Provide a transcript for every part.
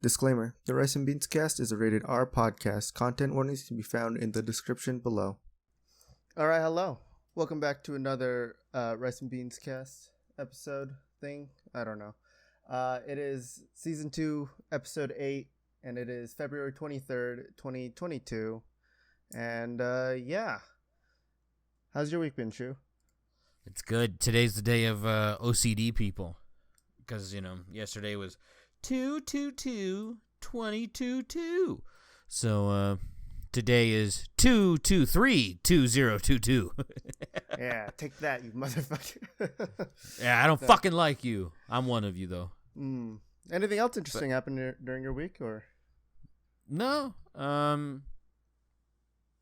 Disclaimer: The Rice and Beans Cast is a rated R podcast. Content warnings can be found in the description below. All right, hello. Welcome back to another Rice and Beans Cast episode thing. I don't know. It is season 2, episode 8, and it is February 23rd, 2022. And yeah. How's your week been, Shu? It's good. Today's the day of OCD people. Because, yesterday was 222-22-2. So today is 223-2022. Yeah, take that, you motherfucker. Yeah, I don't fucking like you. I'm one of you, though. Anything else interesting happened during your week, or? No.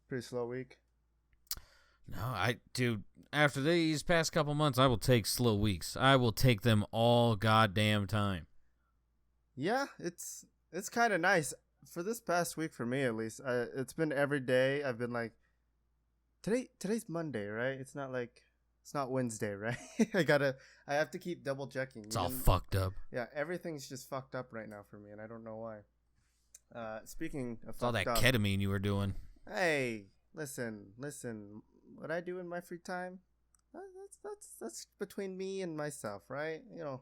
Pretty slow week. No, dude, after these past couple months, I will take slow weeks. I will take them all goddamn time. Yeah, it's kind of nice. For this past week, for me at least, it's been every day. I've been like, today's Monday, right? It's not Wednesday, right? I have to keep double checking. It's all fucked up. Yeah, everything's just fucked up right now for me, and I don't know why. Speaking of it's all that up, ketamine you were doing. Hey, listen. What I do in my free time, that's between me and myself, right? You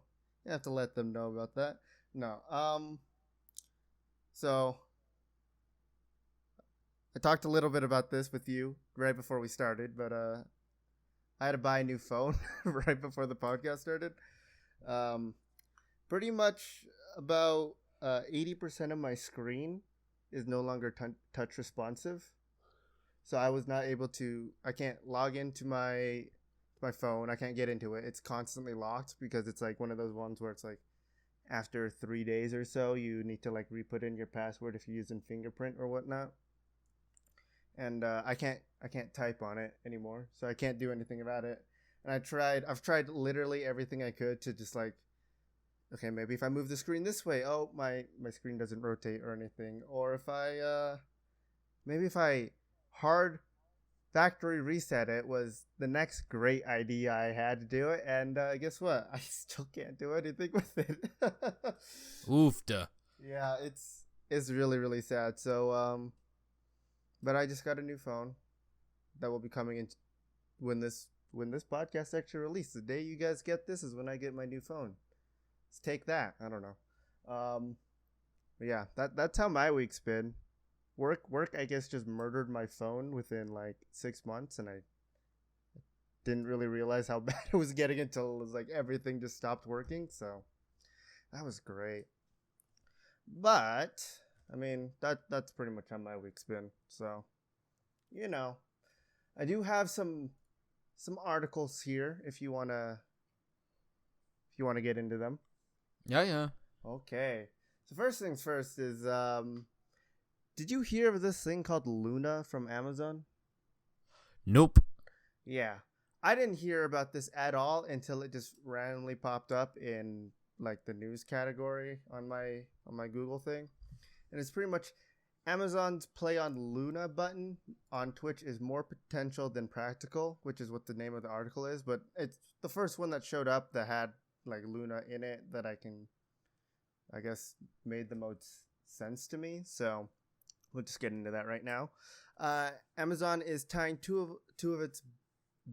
have to let them know about that. No, so I talked a little bit about this with you right before we started, but I had to buy a new phone right before the podcast started. Pretty much about 80% of my screen is no longer touch responsive. So I was not able to. I can't log into my phone. I can't get into it. It's constantly locked because it's like one of those ones where it's like after 3 days or so you need to like re-put in your password if you're using fingerprint or whatnot. And I can't type on it anymore, so I can't do anything about it. And I've tried literally everything I could to just like, okay, maybe if I move the screen this way, oh my screen doesn't rotate or anything. Or if I hard factory reset it was the next great idea I had to do it, and guess what? I still can't do anything with it. Oofda. Yeah, it's really, really sad. So but I just got a new phone that will be coming in when this podcast actually releases. The day you guys get this is when I get my new phone. Let's take that. I don't know. But yeah, that's how my week's been. Work, I guess, just murdered my phone within like 6 months, and I didn't really realize how bad it was getting until it was like everything just stopped working. So that was great. But I mean, that's pretty much how my week's been. So, I do have some articles here if you wanna get into them. Yeah. Okay. So first things first is did you hear of this thing called Luna from Amazon? Nope. Yeah. I didn't hear about this at all until it just randomly popped up in like the news category on my Google thing. And it's pretty much Amazon's play on Luna button on Twitch is more potential than practical, which is what the name of the article is. But it's the first one that showed up that had like Luna in it that I guess made the most sense to me. So we'll just get into that right now. Amazon is tying two of its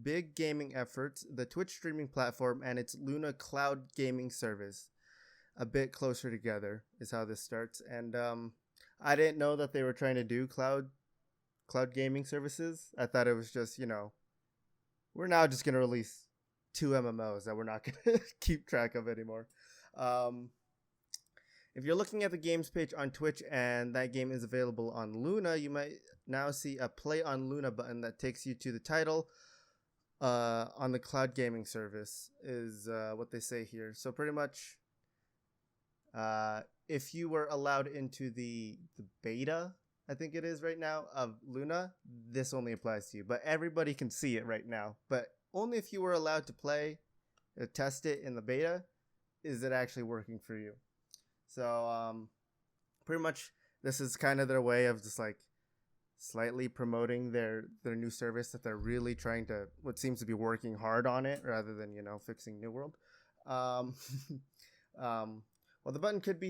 big gaming efforts, the Twitch streaming platform and its Luna cloud gaming service, a bit closer together is how this starts. And I didn't know that they were trying to do cloud gaming services. I thought it was just, we're now just going to release 2 MMOs that we're not going to keep track of anymore. If you're looking at the games page on Twitch and that game is available on Luna, you might now see a Play on Luna button that takes you to the title on the cloud gaming service is what they say here. So pretty much if you were allowed into the beta, I think it is right now, of Luna, this only applies to you. But everybody can see it right now. But only if you were allowed to play or test it in the beta is it actually working for you. So, pretty much this is kind of their way of just like slightly promoting their new service that they're really trying to, what seems to be working hard on it rather than, fixing New World. While the button could be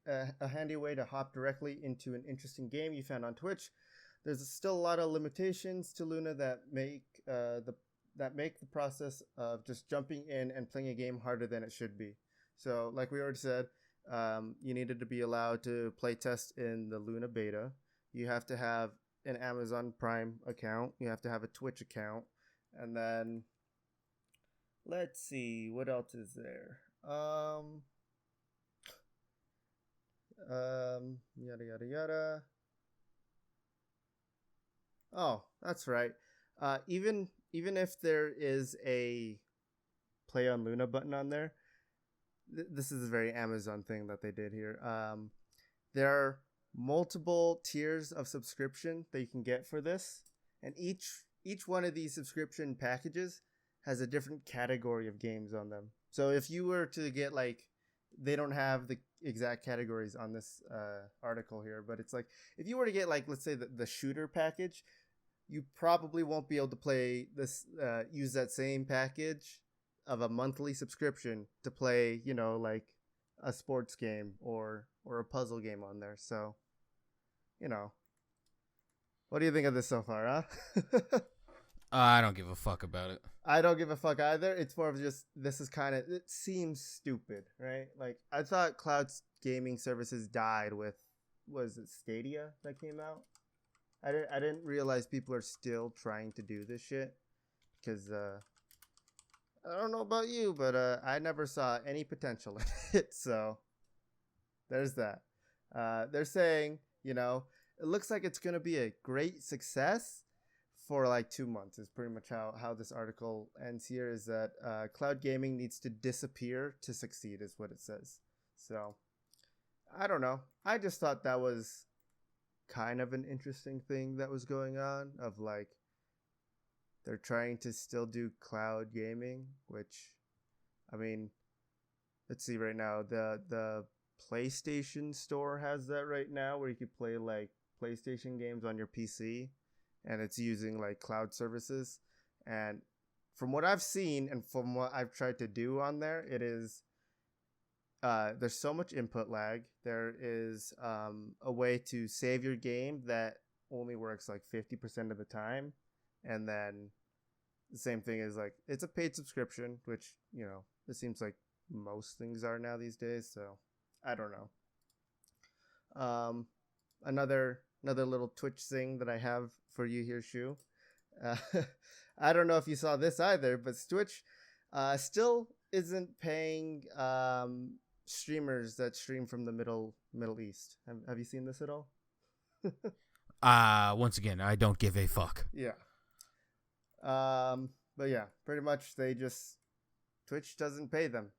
a handy way to hop directly into an interesting game you found on Twitch, there's still a lot of limitations to Luna that make the process of just jumping in and playing a game harder than it should be. So, like we already said, you needed to be allowed to play test in the Luna beta. You have to have an Amazon Prime account. You have to have a Twitch account. And then, let's see, what else is there? Yada, yada, yada. Oh, that's right. Even if there is a play on Luna button on there, this is a very Amazon thing that they did here. There are multiple tiers of subscription that you can get for this, and each one of these subscription packages has a different category of games on them. So if you were to get they don't have the exact categories on this article here, but it's like if you were to get let's say the shooter package, you probably won't be able to play this use that same package of a monthly subscription to play a sports game or a puzzle game on there. So what do you think of this so far, huh? I don't give a fuck about it. I don't give a fuck either. It's more of just, it seems stupid, right? Like, I thought cloud gaming services died with, was it Stadia that came out? I didn't realize people are still trying to do this shit. Because, I don't know about you, but I never saw any potential in it. So, there's that. They're saying, it looks like it's going to be a great success for 2 months is pretty much how this article ends here, is that cloud gaming needs to disappear to succeed is what it says. So I don't know. I just thought that was kind of an interesting thing that was going on, of they're trying to still do cloud gaming, which, I mean, let's see right now, the PlayStation Store has that right now, where you could play PlayStation games on your PC, and it's using cloud services. And from what I've seen and from what I've tried to do on there, it is there's so much input lag. There is a way to save your game that only works 50% of the time, and then the same thing is it's a paid subscription, which it seems like most things are now these days. So I don't know. Another little Twitch thing that I have for you here, Shu. I don't know if you saw this either, but Twitch still isn't paying streamers that stream from the Middle East. Have you seen this at all? Once again, I don't give a fuck. Yeah. But yeah, pretty much Twitch doesn't pay them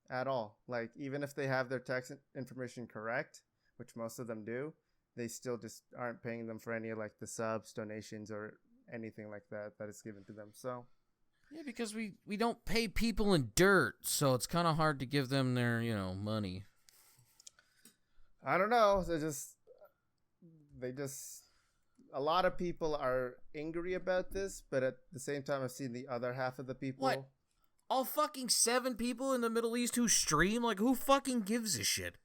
at all. Even if they have their tax information correct, which most of them do, they still just aren't paying them for any of the subs, donations, or anything like that is given to them. So yeah, because we don't pay people in dirt, so it's kind of hard to give them their money. I don't know. They just a lot of people are angry about this, but at the same time, I've seen the other half of the people. What? All fucking 7 people in the Middle East who stream? Who fucking gives a shit?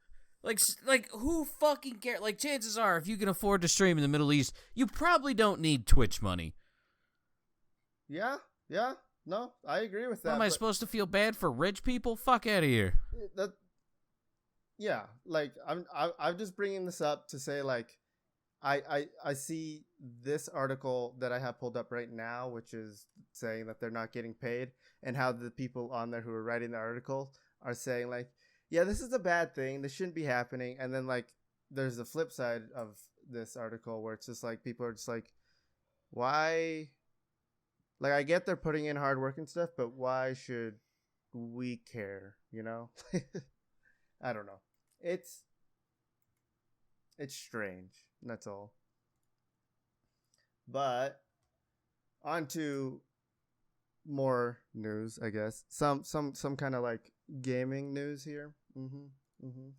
Who fucking cares? Chances are, if you can afford to stream in the Middle East, you probably don't need Twitch money. Yeah. No, I agree with that. What, am I supposed to feel bad for rich people? Fuck out of here. Yeah, I'm just bringing this up to say, I see this article that I have pulled up right now, which is saying that they're not getting paid, and how the people on there who are writing the article are saying, yeah, this is a bad thing. This shouldn't be happening. And then there's the flip side of this article where it's just people are just why? I get they're putting in hard work and stuff, but why should we care? I don't know. It's strange. That's all. But on to more news, I guess. Some kind of gaming news here.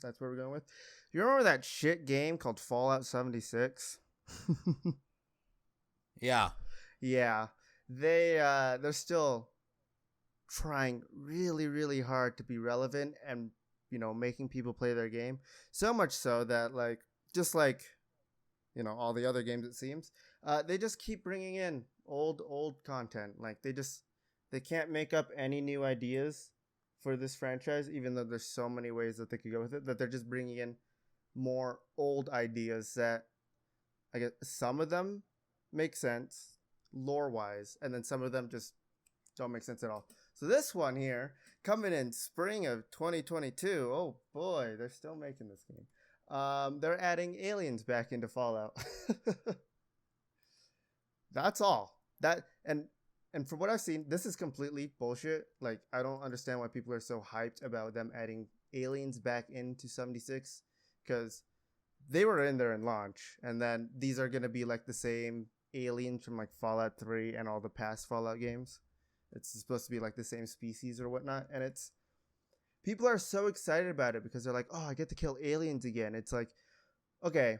That's where we're going with. You remember that shit game called Fallout 76? Yeah. Yeah. They're still trying really, really hard to be relevant and making people play their game. So much so that like just like all the other games, it seems they just keep bringing in old content. Like they can't make up any new ideas for this franchise, even though there's so many ways that they could go with it, that they're just bringing in more old ideas that I guess some of them make sense lore wise, and then some of them just don't make sense at all. So this one here, coming in spring of 2022, oh boy, they're still making this game. They're adding aliens back into Fallout. That's all. And from what I've seen, this is completely bullshit. Like, I don't understand why people are so hyped about them adding aliens back into 76, because they were in there in launch, and then these are gonna be like the same aliens from like Fallout 3 and all the past Fallout games. It's supposed to be like the same species or whatnot, and people are so excited about it because they're like, oh, I get to kill aliens again. It's like, okay,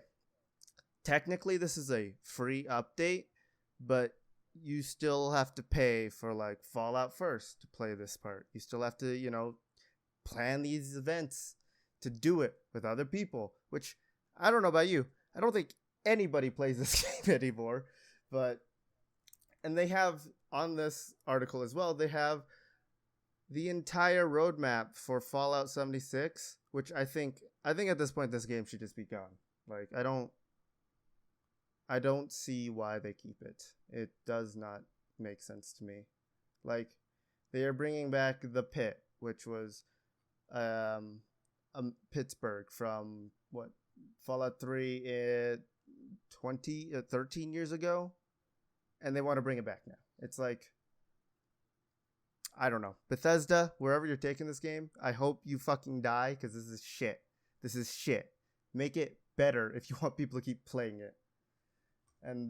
technically this is a free update, but you still have to pay for like Fallout First to play this part. You still have to, plan these events to do it with other people, which I don't know about you. I don't think anybody plays this game anymore, and they have on this article as well, they have the entire roadmap for Fallout 76, which I think at this point this game should just be gone. Like, I don't see why they keep it. It does not make sense to me. Like, they are bringing back the pit, which was Pittsburgh from what Fallout 3 13 years ago, and they want to bring it back now. It's like, I don't know. Bethesda, wherever you're taking this game, I hope you fucking die, because this is shit. This is shit. Make it better if you want people to keep playing it. And,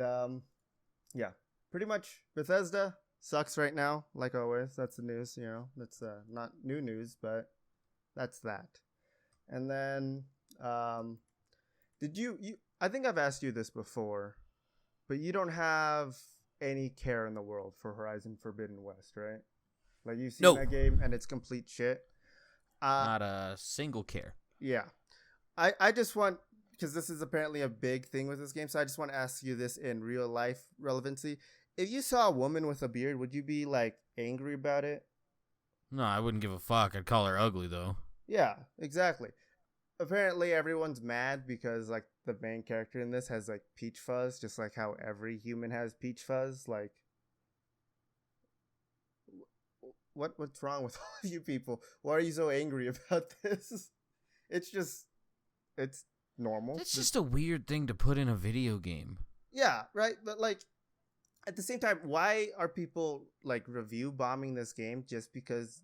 yeah. Pretty much, Bethesda sucks right now, like always. That's the news, That's not new news, but that's that. And then, did you I think I've asked you this before, but you don't have any care in the world for Horizon Forbidden West, right? Like, you've seen that game and it's complete shit. Not a single care. Yeah. I just want, because this is apparently a big thing with this game, so I just want to ask you this in real life relevancy. If you saw a woman with a beard, would you be like angry about it? No, I wouldn't give a fuck. I'd call her ugly though. Yeah, exactly. Apparently everyone's mad because like the main character in this has like peach fuzz, just like how every human has peach fuzz. Like, what's wrong with all of you people? Why are you so angry about this? It's normal. It's just a weird thing to put in a video game. Yeah, right. But like, at the same time, why are people like review bombing this game just because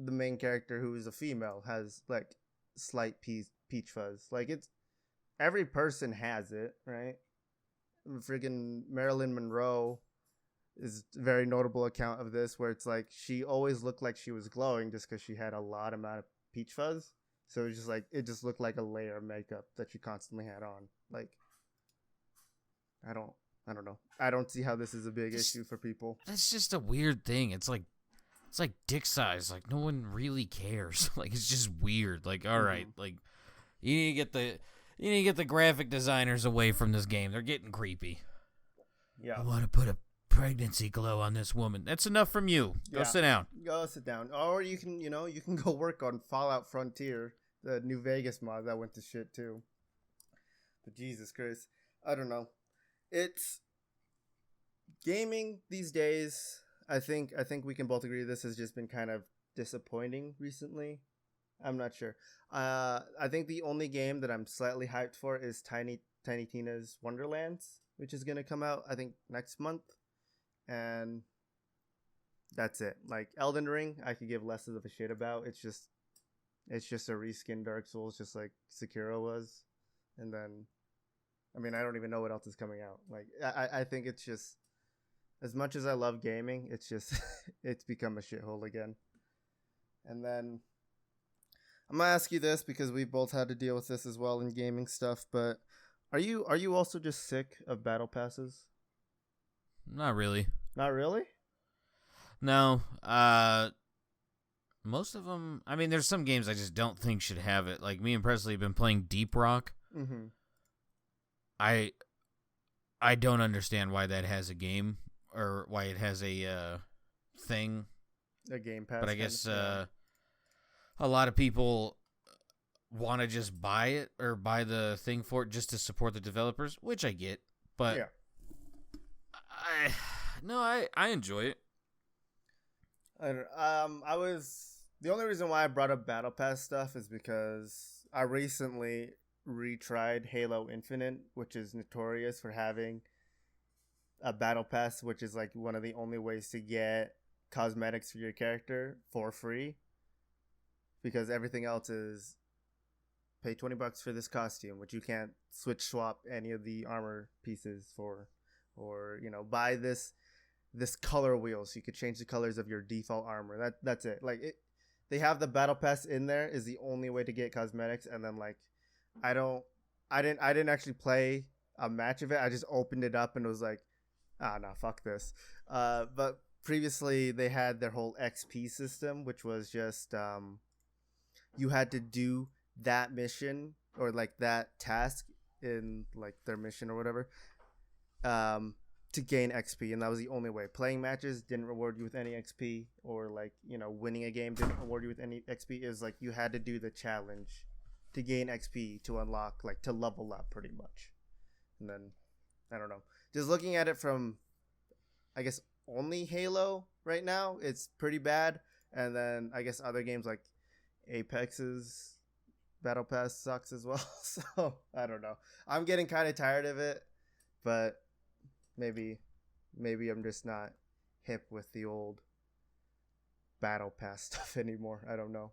the main character, who is a female, has like slight peach fuzz? Like, it's every person has it, right? Friggin' Marilyn Monroe is a very notable account of this, where it's like she always looked like she was glowing just because she had a lot amount of peach fuzz. So it's just like, it just looked like a layer of makeup that she constantly had on. Like, I don't know. I don't see how this is a big issue for people. That's just a weird thing. It's like dick size. Like, no one really cares. Like, it's just weird. Like, all right, like, you need to get the graphic designers away from this game. They're getting creepy. Yeah. I want to put a pregnancy glow on this woman. That's enough from you. Go sit down. Go sit down. Or you can go work on Fallout Frontier, the New Vegas mod that went to shit too. But Jesus Christ, I don't know. It's gaming these days. I think we can both agree this has just been kind of disappointing recently. I'm not sure. I think the only game that I'm slightly hyped for is Tiny Tina's Wonderlands, which is gonna come out I think next month, and that's it. Like, Elden Ring, I could give less of a shit about. It's just a reskin Dark Souls, just like Sekiro was, and then, I mean, I don't even know what else is coming out. Like, I think it's just, as much as I love gaming, it's just, it's become a shithole again. And then, I'm going to ask you this, because we've both had to deal with this as well in gaming stuff, but are you also just sick of battle passes? Not really. Not really? No. Most of them, I mean, there's some games I just don't think should have it. Like, me and Presley have been playing Deep Rock. Mm-hmm. I don't understand why that has a game, or why it has a thing. A Game Pass. But I guess a lot of people want to just buy it, or buy the thing for it just to support the developers, which I get. But yeah. I enjoy it. I was the only reason why I brought up Battle Pass stuff is because I recently retried Halo Infinite, which is notorious for having a Battle Pass, which is like one of the only ways to get cosmetics for your character for free, because everything else is pay $20 for this costume, which you can't swap any of the armor pieces for, or buy this color wheel so you could change the colors of your default armor. That's it. Like they have the Battle Pass in there is the only way to get cosmetics, and then like I didn't actually play a match of it. I just opened it up and was like, no, fuck this. But previously they had their whole XP system, which was just you had to do that mission or like that task in like their mission or whatever to gain XP, and that was the only way. Playing matches didn't reward you with any XP, or like winning a game didn't reward you with any XP. It was like you had to do the challenge to gain XP to unlock, like to level up pretty much. And then I don't know, just looking at it from I guess only Halo right now, it's pretty bad. And then I guess other games like Apex's Battle Pass sucks as well. So I don't know, I'm getting kind of tired of it, but maybe I'm just not hip with the old Battle Pass stuff anymore. I don't know.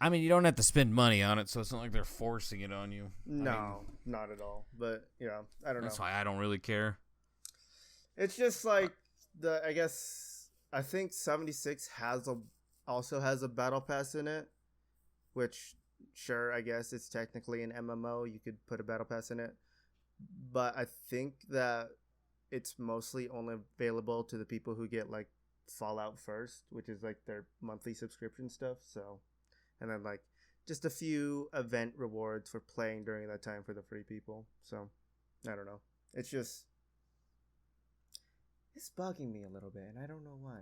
I mean, you don't have to spend money on it, so it's not like they're forcing it on you. No, not at all. But I don't know. That's why I don't really care. It's just like I think 76 also has a Battle Pass in it, which sure, I guess it's technically an MMO. You could put a Battle Pass in it, but I think that it's mostly only available to the people who get like Fallout First, which is like their monthly subscription stuff. So, and then like just a few event rewards for playing during that time for the free people. So I don't know. It's bugging me a little bit, and I don't know why.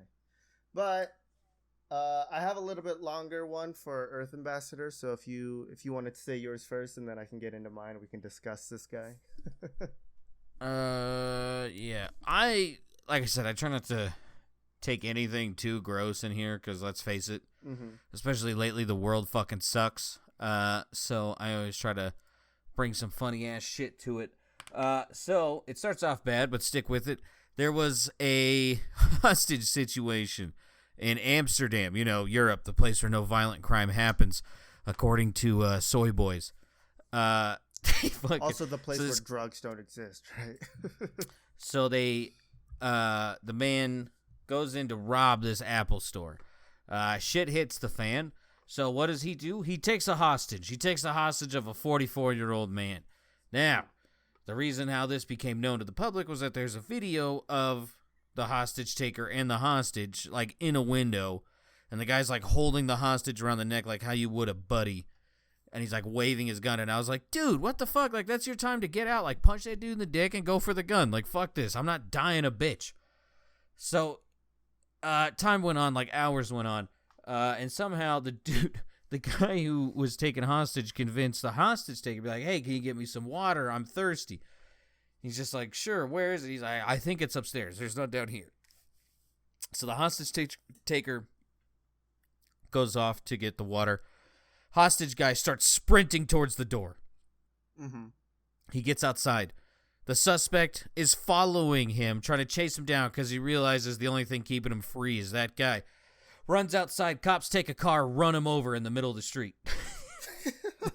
But I have a little bit longer one for Earth Ambassador. So if you wanted to say yours first, and then I can get into mine, we can discuss this guy. Yeah. Like I said, I try not to take anything too gross in here, because let's face it, especially lately, the world fucking sucks. So I always try to bring some funny ass shit to it. So it starts off bad, but stick with it. There was a hostage situation in Amsterdam, Europe, the place where no violent crime happens, according to Soy Boys. Also the place where drugs don't exist, right? So the man goes in to rob this Apple store. Shit hits the fan. So what does he do? He takes a hostage. He takes the hostage of a 44-year-old man. Now, the reason how this became known to the public was that there's a video of the hostage taker and the hostage, like, in a window. And the guy's, like, holding the hostage around the neck like how you would a buddy. And he's, like, waving his gun. And I was like, dude, what the fuck? Like, that's your time to get out. Like, punch that dude in the dick and go for the gun. Like, fuck this. I'm not dying a bitch. So, time went on. Like, hours went on. And somehow the guy who was taken hostage convinced the hostage taker to be like, hey, can you get me some water? I'm thirsty. He's just like, sure, where is it? He's like, I think it's upstairs. There's none down here. So the hostage taker goes off to get the water. Hostage guy starts sprinting towards the door. He gets outside. The suspect is following him, trying to chase him down because he realizes the only thing keeping him free is that guy. Runs outside. Cops take a car, run him over in the middle of the street.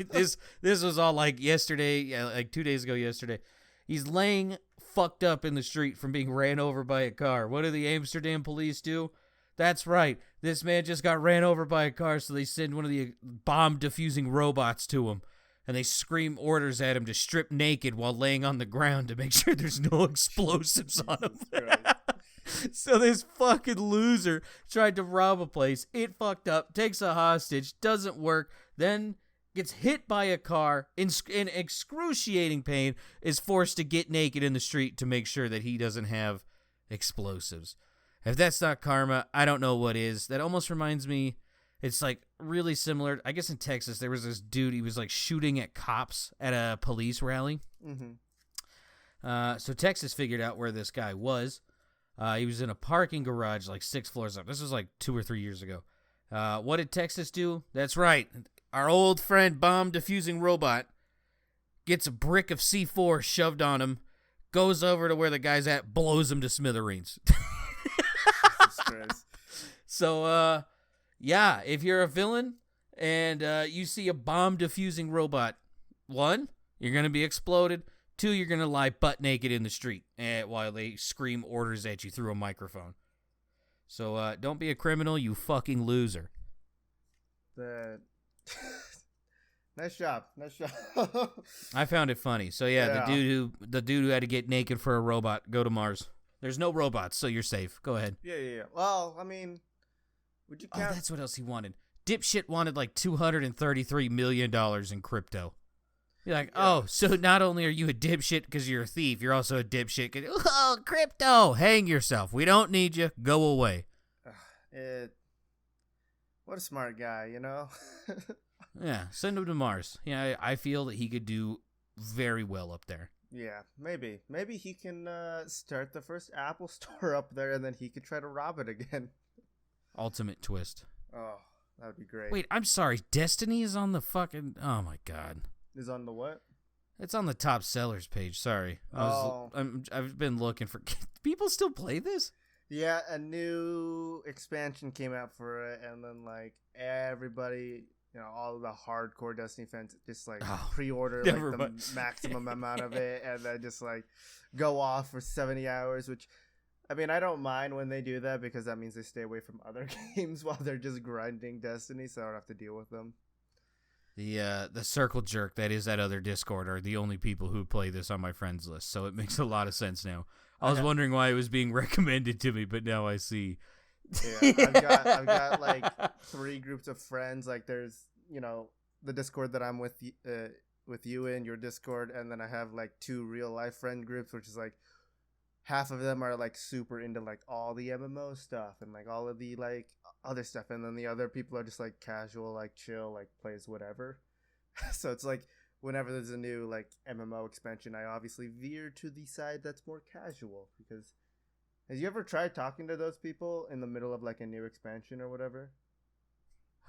This was all like yesterday, like 2 days ago yesterday. He's laying fucked up in the street from being ran over by a car. What do the Amsterdam police do? That's right. This man just got ran over by a car, so they send one of the bomb-diffusing robots to him. And they scream orders at him to strip naked while laying on the ground to make sure there's no explosives on him. So this fucking loser tried to rob a place. It fucked up, takes a hostage, doesn't work, then gets hit by a car in excruciating pain, is forced to get naked in the street to make sure that he doesn't have explosives. If that's not karma, I don't know what is. That almost reminds me, it's like really similar. I guess in Texas, there was this dude, he was like shooting at cops at a police rally. So Texas figured out where this guy was. He was in a parking garage like 6 floors up. This was like 2 or 3 years ago. What did Texas do? That's right. Our old friend bomb diffusing robot gets a brick of C4 shoved on him, goes over to where the guy's at, blows him to smithereens. Jesus Christ. So, yeah, if you're a villain and you see a bomb diffusing robot, 1, you're going to be exploded. 2, you're going to lie butt naked in the street while they scream orders at you through a microphone. So don't be a criminal, you fucking loser. Nice job. I found it funny. So yeah, the dude who had to get naked for a robot, go to Mars. There's no robots, so you're safe. Go ahead. Yeah. Well, I mean, would you count? Oh, that's what else he wanted. Dipshit wanted like $233 million in crypto. You're like, oh, so not only are you a dipshit because you're a thief, you're also a dipshit because, oh, crypto, hang yourself. We don't need you. Go away. What a smart guy, you know? Yeah, send him to Mars. Yeah, I feel that he could do very well up there. Yeah, maybe. Maybe he can start the first Apple store up there, and then he could try to rob it again. Ultimate twist. Oh, that would be great. Wait, I'm sorry. Destiny is on the fucking... Oh, my God. Is on the what? It's on the top sellers page. Sorry. I've been looking for... People still play this? Yeah, a new expansion came out for it, and then, like, everybody... You know, all of the hardcore Destiny fans just like pre-order like the maximum amount of it, and then just like go off for 70 hours. Which, I mean, I don't mind when they do that because that means they stay away from other games while they're just grinding Destiny, so I don't have to deal with them. The circle jerk that is that other Discord are the only people who play this on my friends list, so it makes a lot of sense now. I was wondering why it was being recommended to me, but now I see. Yeah, I've got like 3 groups of friends. Like there's, you know, the Discord that I'm with you in, your Discord, and then I have like 2 real life friend groups, which is like half of them are like super into like all the MMO stuff and like all of the like other stuff, and then the other people are just like casual, like chill, like plays whatever. So it's like whenever there's a new like MMO expansion, I obviously veer to the side that's more casual because. Have you ever tried talking to those people in the middle of like a new expansion or whatever?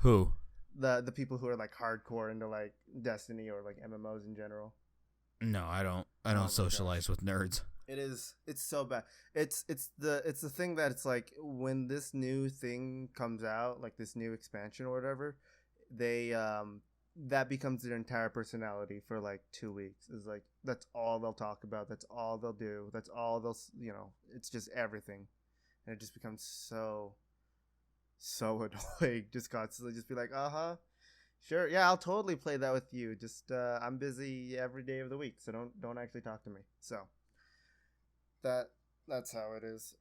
Who? The people who are like hardcore into like Destiny or like MMOs in general. No, I don't. I don't socialize with nerds. It's so bad. It's the thing that it's like when this new thing comes out, like this new expansion or whatever, they that becomes their entire personality for like 2 weeks. Is like that's all they'll talk about. That's all they'll do. That's all they'll, you know. It's just everything, and it just becomes so annoying. Just constantly, just be like, sure, yeah, I'll totally play that with you. Just I'm busy every day of the week, so don't actually talk to me. So that's how it is.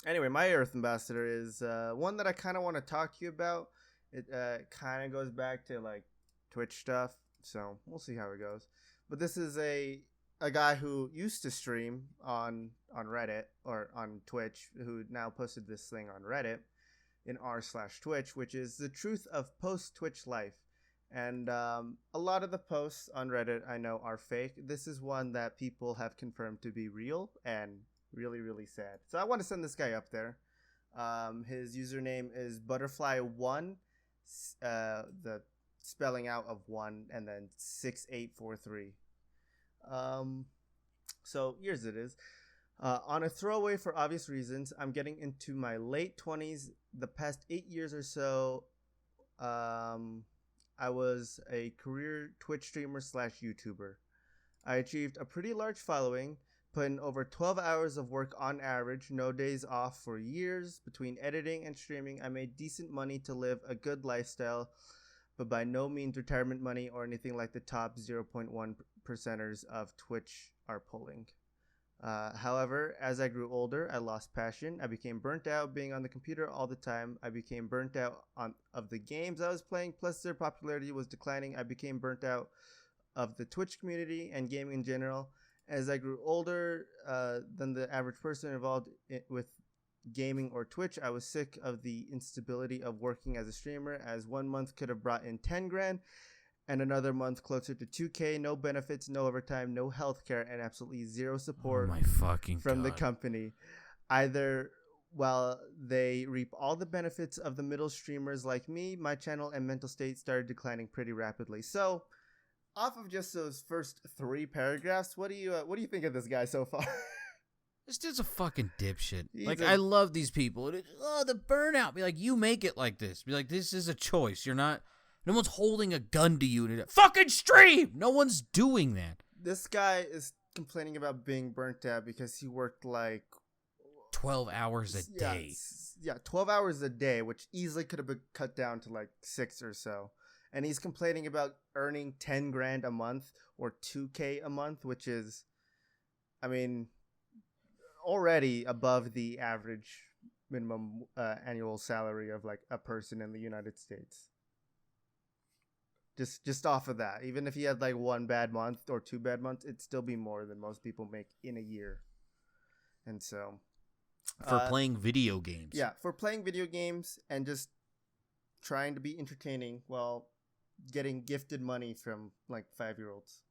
Anyway, my Earth Ambassador is one that I kind of want to talk to you about. It kind of goes back to like Twitch stuff, so we'll see how it goes. But this is a guy who used to stream on Reddit or on Twitch, who now posted this thing on Reddit in r/Twitch, which is the truth of post-Twitch life. And a lot of the posts on Reddit I know are fake. This is one that people have confirmed to be real and really, really sad. So I want to send this guy up there. His username is butterfly1, the spelling out of 1, and then 6843. So here's it is. On a throwaway for obvious reasons, I'm getting into my late 20s. The past 8 years or so, I was a career Twitch streamer / YouTuber. I achieved a pretty large following, put in over 12 hours of work on average, no days off for years. Between editing and streaming, I made decent money to live a good lifestyle, but by no means retirement money or anything like the top 0.1%ers of Twitch are pulling. However, as I grew older, I lost passion. I became burnt out being on the computer all the time. I became burnt out of the games I was playing, plus their popularity was declining. I became burnt out of the Twitch community and gaming in general. As I grew older than the average person involved with gaming or Twitch, I was sick of the instability of working as a streamer, as 1 month could have brought in 10 grand and another month closer to 2K, no benefits, no overtime, no healthcare, and absolutely zero support from the company. Either while they reap all the benefits of the middle streamers like me, my channel and mental state started declining pretty rapidly. So, off of just those first 3 paragraphs, what do you think of this guy so far? This dude's a fucking dipshit. I love these people. The burnout. Be like, you make it like this. Be like, this is a choice. You're not. No one's holding a gun to you to fucking stream. No one's doing that. This guy is complaining about being burnt out because he worked like 12 hours a day. Yeah, 12 hours a day, which easily could have been cut down to like 6 or so. And he's complaining about earning 10 grand a month or 2K a month, which is, I mean, already above the average minimum annual salary of like a person in the United States. Just off of that, even if he had like 1 bad month or 2 bad months, it'd still be more than most people make in a year. And so, for playing video games. Yeah, for playing video games and just trying to be entertaining while getting gifted money from like 5-year-olds.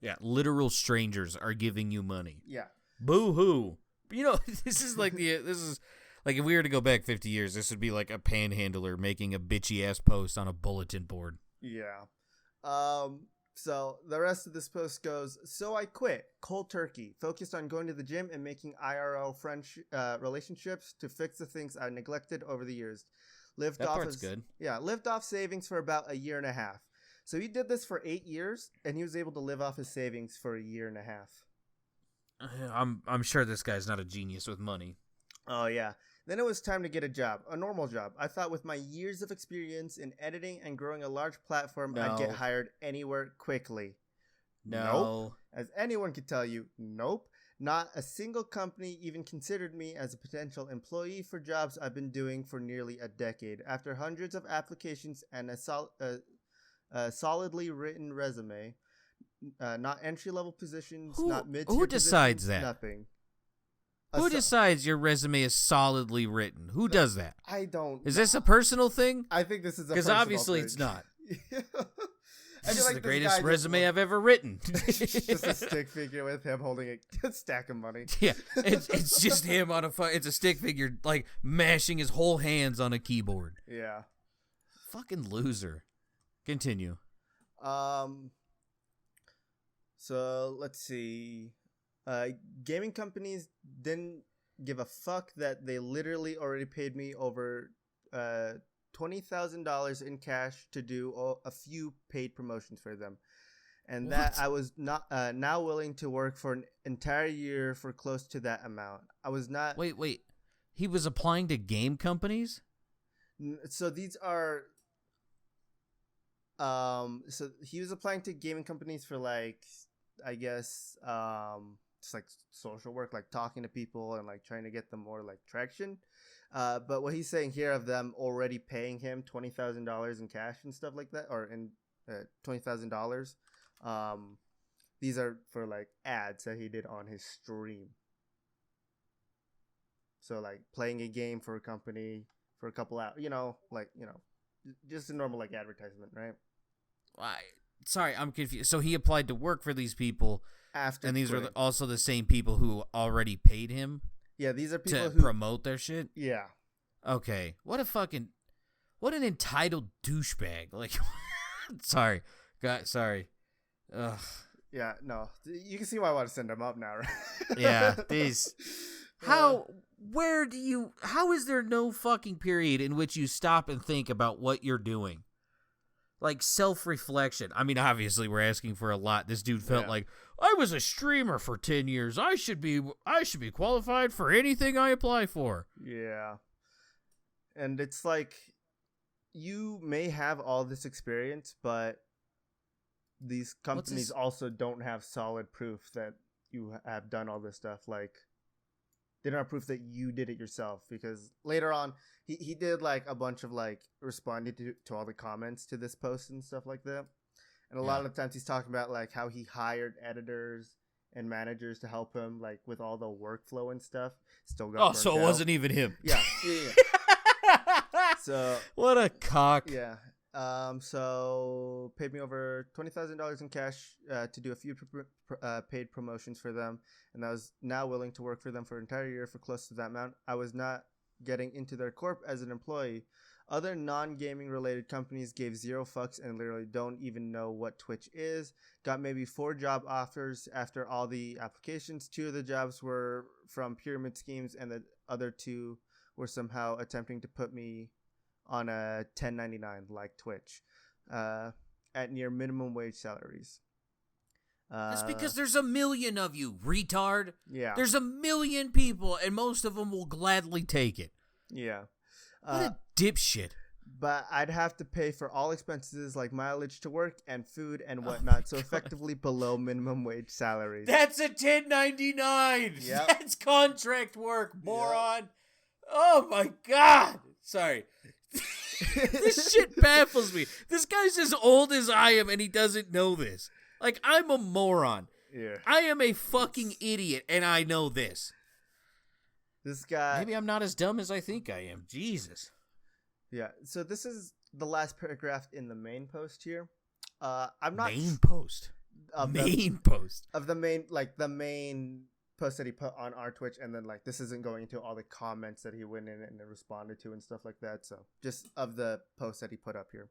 Yeah, literal strangers are giving you money. Yeah. Boo hoo. You know, this is like if we were to go back 50 years, this would be like a panhandler making a bitchy ass post on a bulletin board. Yeah. So the rest of this post goes, so I quit cold turkey, focused on going to the gym and making IRL relationships to fix the things I neglected over the years. Lived off savings for about a year and a half. So he did this for 8 years and he was able to live off his savings for a year and a half. I'm sure this guy's not a genius with money. Oh yeah. Then it was time to get a job, a normal job. I thought with my years of experience in editing and growing a large platform, I'd get hired anywhere quickly. No. Nope. As anyone could tell you, nope. Not a single company even considered me as a potential employee for jobs I've been doing for nearly a decade. After hundreds of applications and a solidly written resume, not entry-level positions, not mid-tier Who decides positions, that? Nothing. Who decides your resume is solidly written? Who does that? I don't. Is this a personal thing? I think this is a because obviously it's not. This is like the greatest resume I've ever written. Just a stick figure with him holding a stack of money. Yeah, it's just him on it's a stick figure like mashing his whole hands on a keyboard. Yeah. Fucking loser. Continue. So let's see. Gaming companies didn't give a fuck that they literally already paid me over $20,000 in cash to do a few paid promotions for them. And that I was not now willing to work for an entire year for close to that amount. I was not. Wait. He was applying to game companies? So these are. So he was applying to gaming companies for like, I guess, just like social work, like talking to people and like trying to get them more like traction. But what he's saying here of them already paying him $20,000 in cash and stuff like that, or in $20,000. These are for like ads that he did on his stream. So like playing a game for a company for a couple hours, just a normal like advertisement, right? Sorry, I'm confused. So he applied to work for these people after, and these quitting. were also the same people who already paid him. Yeah, these are people to who promote their shit. Yeah. Okay. What an entitled douchebag. Like, sorry, Ugh. Yeah, no, you can see why I want to send them up now, right? Yeah, these. How is there no fucking period in which you stop and think about what you're doing? Like self-reflection. I mean, obviously we're asking for a lot. This dude felt like, I was a streamer for 10 years. I should be qualified for anything I apply for. Yeah. And it's like, you may have all this experience, but these companies also don't have solid proof that you have done all this stuff. Like, they don't have proof that you did it yourself, because later on he did like a bunch of like responding to all the comments to this post and stuff like that. And a lot of the times he's talking about like how he hired editors and managers to help him like with all the workflow and stuff. Still got so it out. wasn't even him. Yeah. So what a cock. Yeah. So paid me over $20,000 in cash to do a few paid promotions for them, and I was now willing to work for them for an entire year for close to that amount. I was not getting into their corp as an employee. Other non-gaming related companies gave zero fucks and literally don't even know what Twitch is. Got maybe 4 job offers after all the applications. 2 of the jobs were from pyramid schemes, and the other 2 were somehow attempting to put me on a 1099 like Twitch at near minimum wage salaries. That's because there's a million of you, retard. Yeah. There's a million people, and most of them will gladly take it. Yeah. What a dipshit. But I'd have to pay for all expenses like mileage to work and food and whatnot, so effectively below minimum wage salaries. That's a 1099. Yep. That's contract work, moron. Yep. Oh my God. Sorry. This shit baffles me. This guy's as old as I am, and he doesn't know this. Like, I'm a moron. Yeah. I am a fucking idiot, and I know this. This guy... Maybe I'm not as dumb as I think I am. Jesus. Yeah, so this is the last paragraph in the main post here. I'm not... Main post? Post. Of the main, like, the main post that he put on our Twitch, and then, like, this isn't going into all the comments that he went in and responded to and stuff like that, so just of the post that he put up here.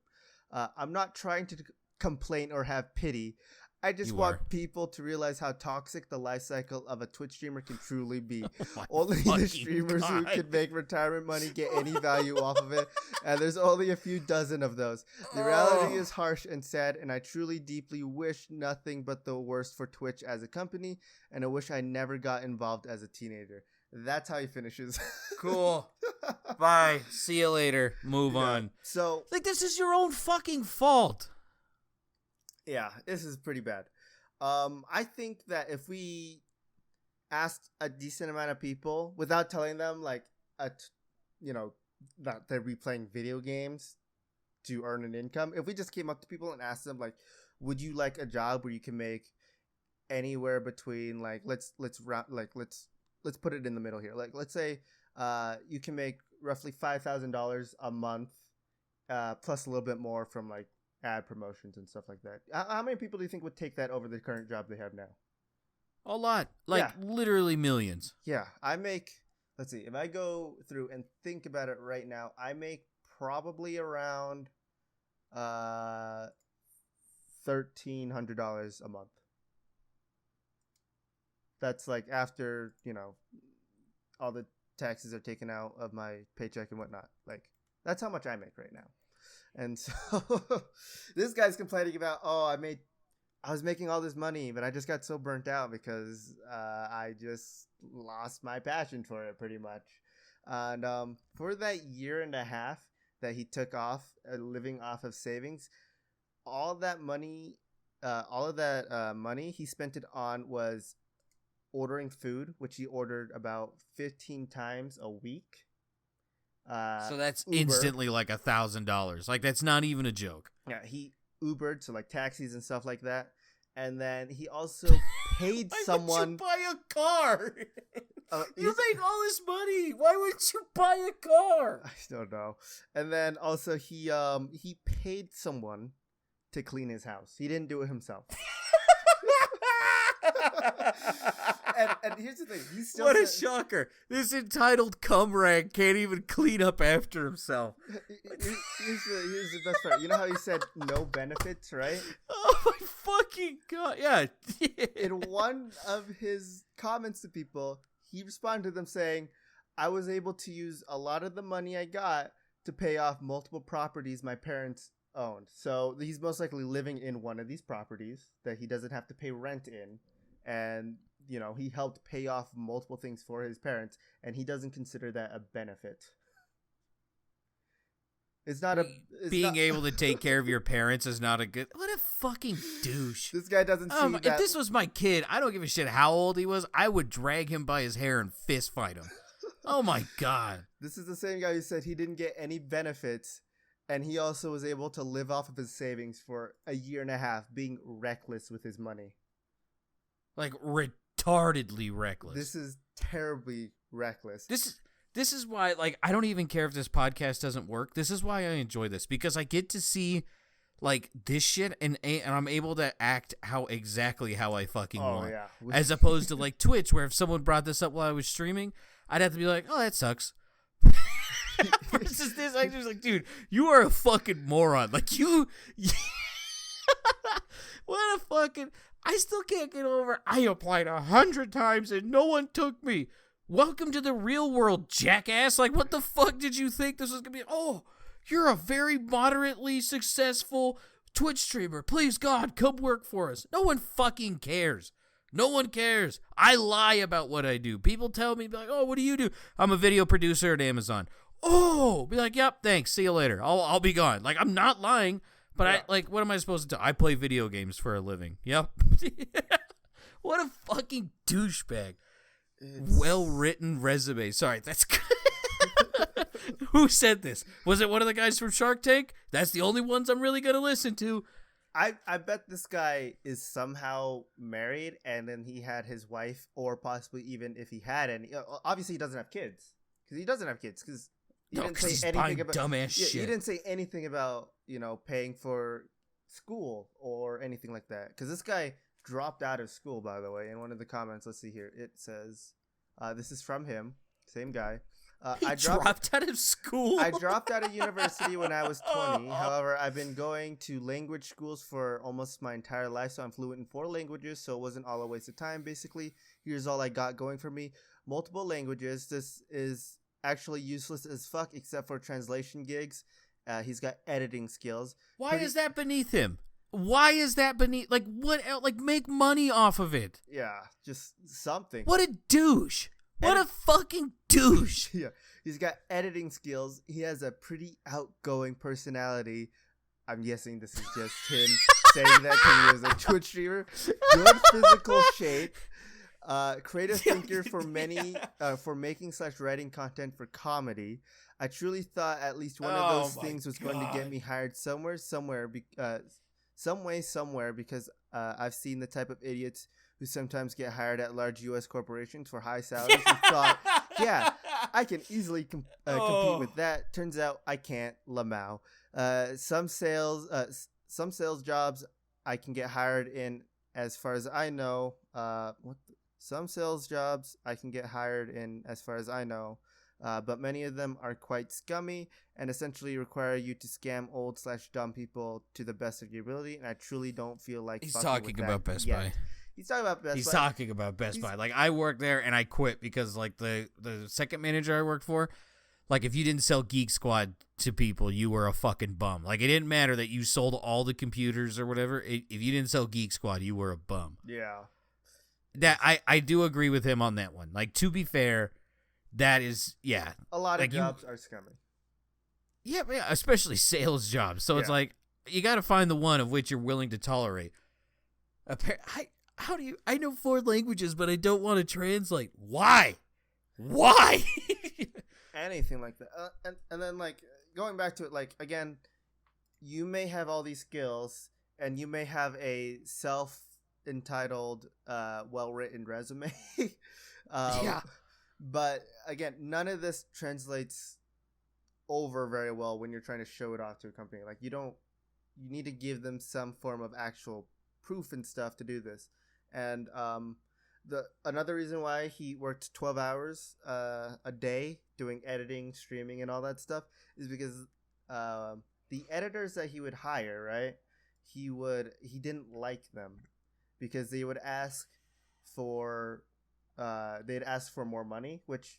I'm not trying to complain or have pity. I just want people to realize how toxic the life cycle of a Twitch streamer can truly be. Only the streamers who can make retirement money get any value off of it, and there's only a few dozen of those. The reality is harsh and sad, and I truly deeply wish nothing but the worst for Twitch as a company, and I wish I never got involved as a teenager. That's how he finishes. Cool. Bye. See you later. Move on. So, like, this is your own fucking fault. Yeah, this is pretty bad. I think that if we asked a decent amount of people without telling them like that they're replaying video games to earn an income, if we just came up to people and asked them like, would you like a job where you can make anywhere between like let's put it in the middle here. Like, let's say you can make roughly $5,000 a month, plus a little bit more from like ad promotions and stuff like that. How many people do you think would take that over the current job they have now? A lot. Like, literally millions. Yeah. I make, let's see, if I go through and think about it right now, I make probably around $1,300 a month. That's like after, all the taxes are taken out of my paycheck and whatnot. Like, that's how much I make right now. And so this guy's complaining about, I was making all this money, but I just got so burnt out because I just lost my passion for it pretty much. And for that year and a half that he took off living off of savings, all of that money he spent it on was ordering food, which he ordered about 15 times a week. So that's Uber. Instantly like $1,000. Like, that's not even a joke. Yeah, he Ubered, so like taxis and stuff like that. And then he also paid someone. Why would you buy a car? You make all this money. Why would you buy a car? I don't know. And then also he paid someone to clean his house. He didn't do it himself. and here's the thing. What a shocker. This entitled cum rag can't even clean up after himself. Here's the best part. You know how he said no benefits, right? Oh my fucking God. Yeah. In one of his comments to people, he responded to them saying, I was able to use a lot of the money I got to pay off multiple properties my parents owned. So he's most likely living in one of these properties that he doesn't have to pay rent in. And, he helped pay off multiple things for his parents, and he doesn't consider that a benefit. It's not a being able to take care of your parents is not a good. What a fucking douche. This guy doesn't see that. If this was my kid, I don't give a shit how old he was. I would drag him by his hair and fist fight him. Oh my God. This is the same guy who said he didn't get any benefits, and he also was able to live off of his savings for a year and a half, being reckless with his money. Like retardedly reckless. This is terribly reckless. This is why, like, I don't even care if this podcast doesn't work. This is why I enjoy this, because I get to see, like, this shit, and I'm able to act exactly how I fucking want. Yeah. As opposed to, like, Twitch, where if someone brought this up while I was streaming, I'd have to be like, oh, that sucks. Versus this, I just like, dude, you are a fucking moron. Like, you what a fucking... I still can't get over, I applied 100 times and no one took me. Welcome to the real world, jackass. Like, what the fuck did you think this was going to be? Oh, you're a very moderately successful Twitch streamer. Please, God, come work for us. No one fucking cares. No one cares. I lie about what I do. People tell me, be like, oh, what do you do? I'm a video producer at Amazon. Oh, be like, yep, thanks. See you later. I'll be gone. Like, I'm not lying, but yeah. What am I supposed to do? I play video games for a living. Yep. What a fucking douchebag. Well-written resume. Sorry, that's good. Who said this? Was it one of the guys from Shark Tank? That's the only ones I'm really going to listen to. I bet this guy is somehow married, and then he had his wife, or possibly even if he had any. Obviously, he doesn't have kids. Because he doesn't have kids. Because he didn't say anything about dumbass shit. He didn't say anything about, paying for school or anything like that. Because this guy dropped out of school, by the way. In one of the comments, let's see here. It says, this is from him. Same guy. I dropped out of school. I dropped out of university when I was 20. However, I've been going to language schools for almost my entire life, so I'm fluent in 4 languages, so it wasn't all a waste of time, basically. Here's all I got going for me. Multiple languages. This is actually useless as fuck, except for translation gigs. He's got editing skills. Why is that beneath him? Why is that beneath? Like, what else? Like, make money off of it. Yeah, just something. What a douche. What a fucking douche. Yeah, he's got editing skills. He has a pretty outgoing personality. I'm guessing this is just him saying that because he was a Twitch streamer. Good physical shape. Creative thinker for making/writing content for comedy. I truly thought at least one of those things was going to get me hired somewhere, because I've seen the type of idiots who sometimes get hired at large U.S. corporations for high salaries and thought, yeah, I can easily compete with that. Turns out I can't. Lamau. Some sales jobs I can get hired in, as far as I know. Some sales jobs I can get hired in, as far as I know. But many of them are quite scummy and essentially require you to scam old/dumb people to the best of your ability. And I truly don't feel like he's talking about Best Buy. He's talking about Best Buy. He's talking about Best Buy. Like, I worked there and I quit because, like, the second manager I worked for, like, if you didn't sell Geek Squad to people, you were a fucking bum. Like, it didn't matter that you sold all the computers or whatever. If you didn't sell Geek Squad, you were a bum. Yeah. That I do agree with him on that one. Like, to be fair, that is, yeah. A lot of jobs are scummy. Yeah, especially sales jobs. So it's like, you got to find the one of which you're willing to tolerate. I know 4 languages, but I don't want to translate. Why? Anything like that. And then, like, going back to it, like, again, you may have all these skills, and you may have a self-entitled, well-written resume. Yeah. But, again, none of this translates over very well when you're trying to show it off to a company. Like, you need to give them some form of actual proof and stuff to do this. And another reason why he worked 12 hours a day doing editing, streaming, and all that stuff is because the editors that he would hire, right? He didn't like them because they would ask for more money, which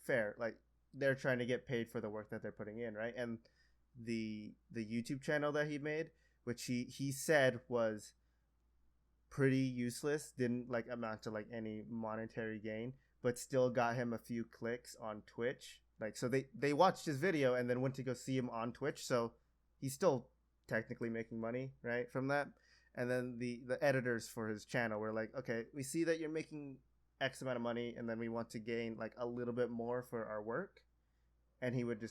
fair, like, they're trying to get paid for the work that they're putting in, right? And the YouTube channel that he made, which he said was pretty useless, didn't like amount to like any monetary gain, but still got him a few clicks on Twitch. Like, so they watched his video and then went to go see him on Twitch. So he's still technically making money, right, from that. And then the editors for his channel were like, okay, we see that you're making X amount of money, and then we want to gain like a little bit more for our work. And he would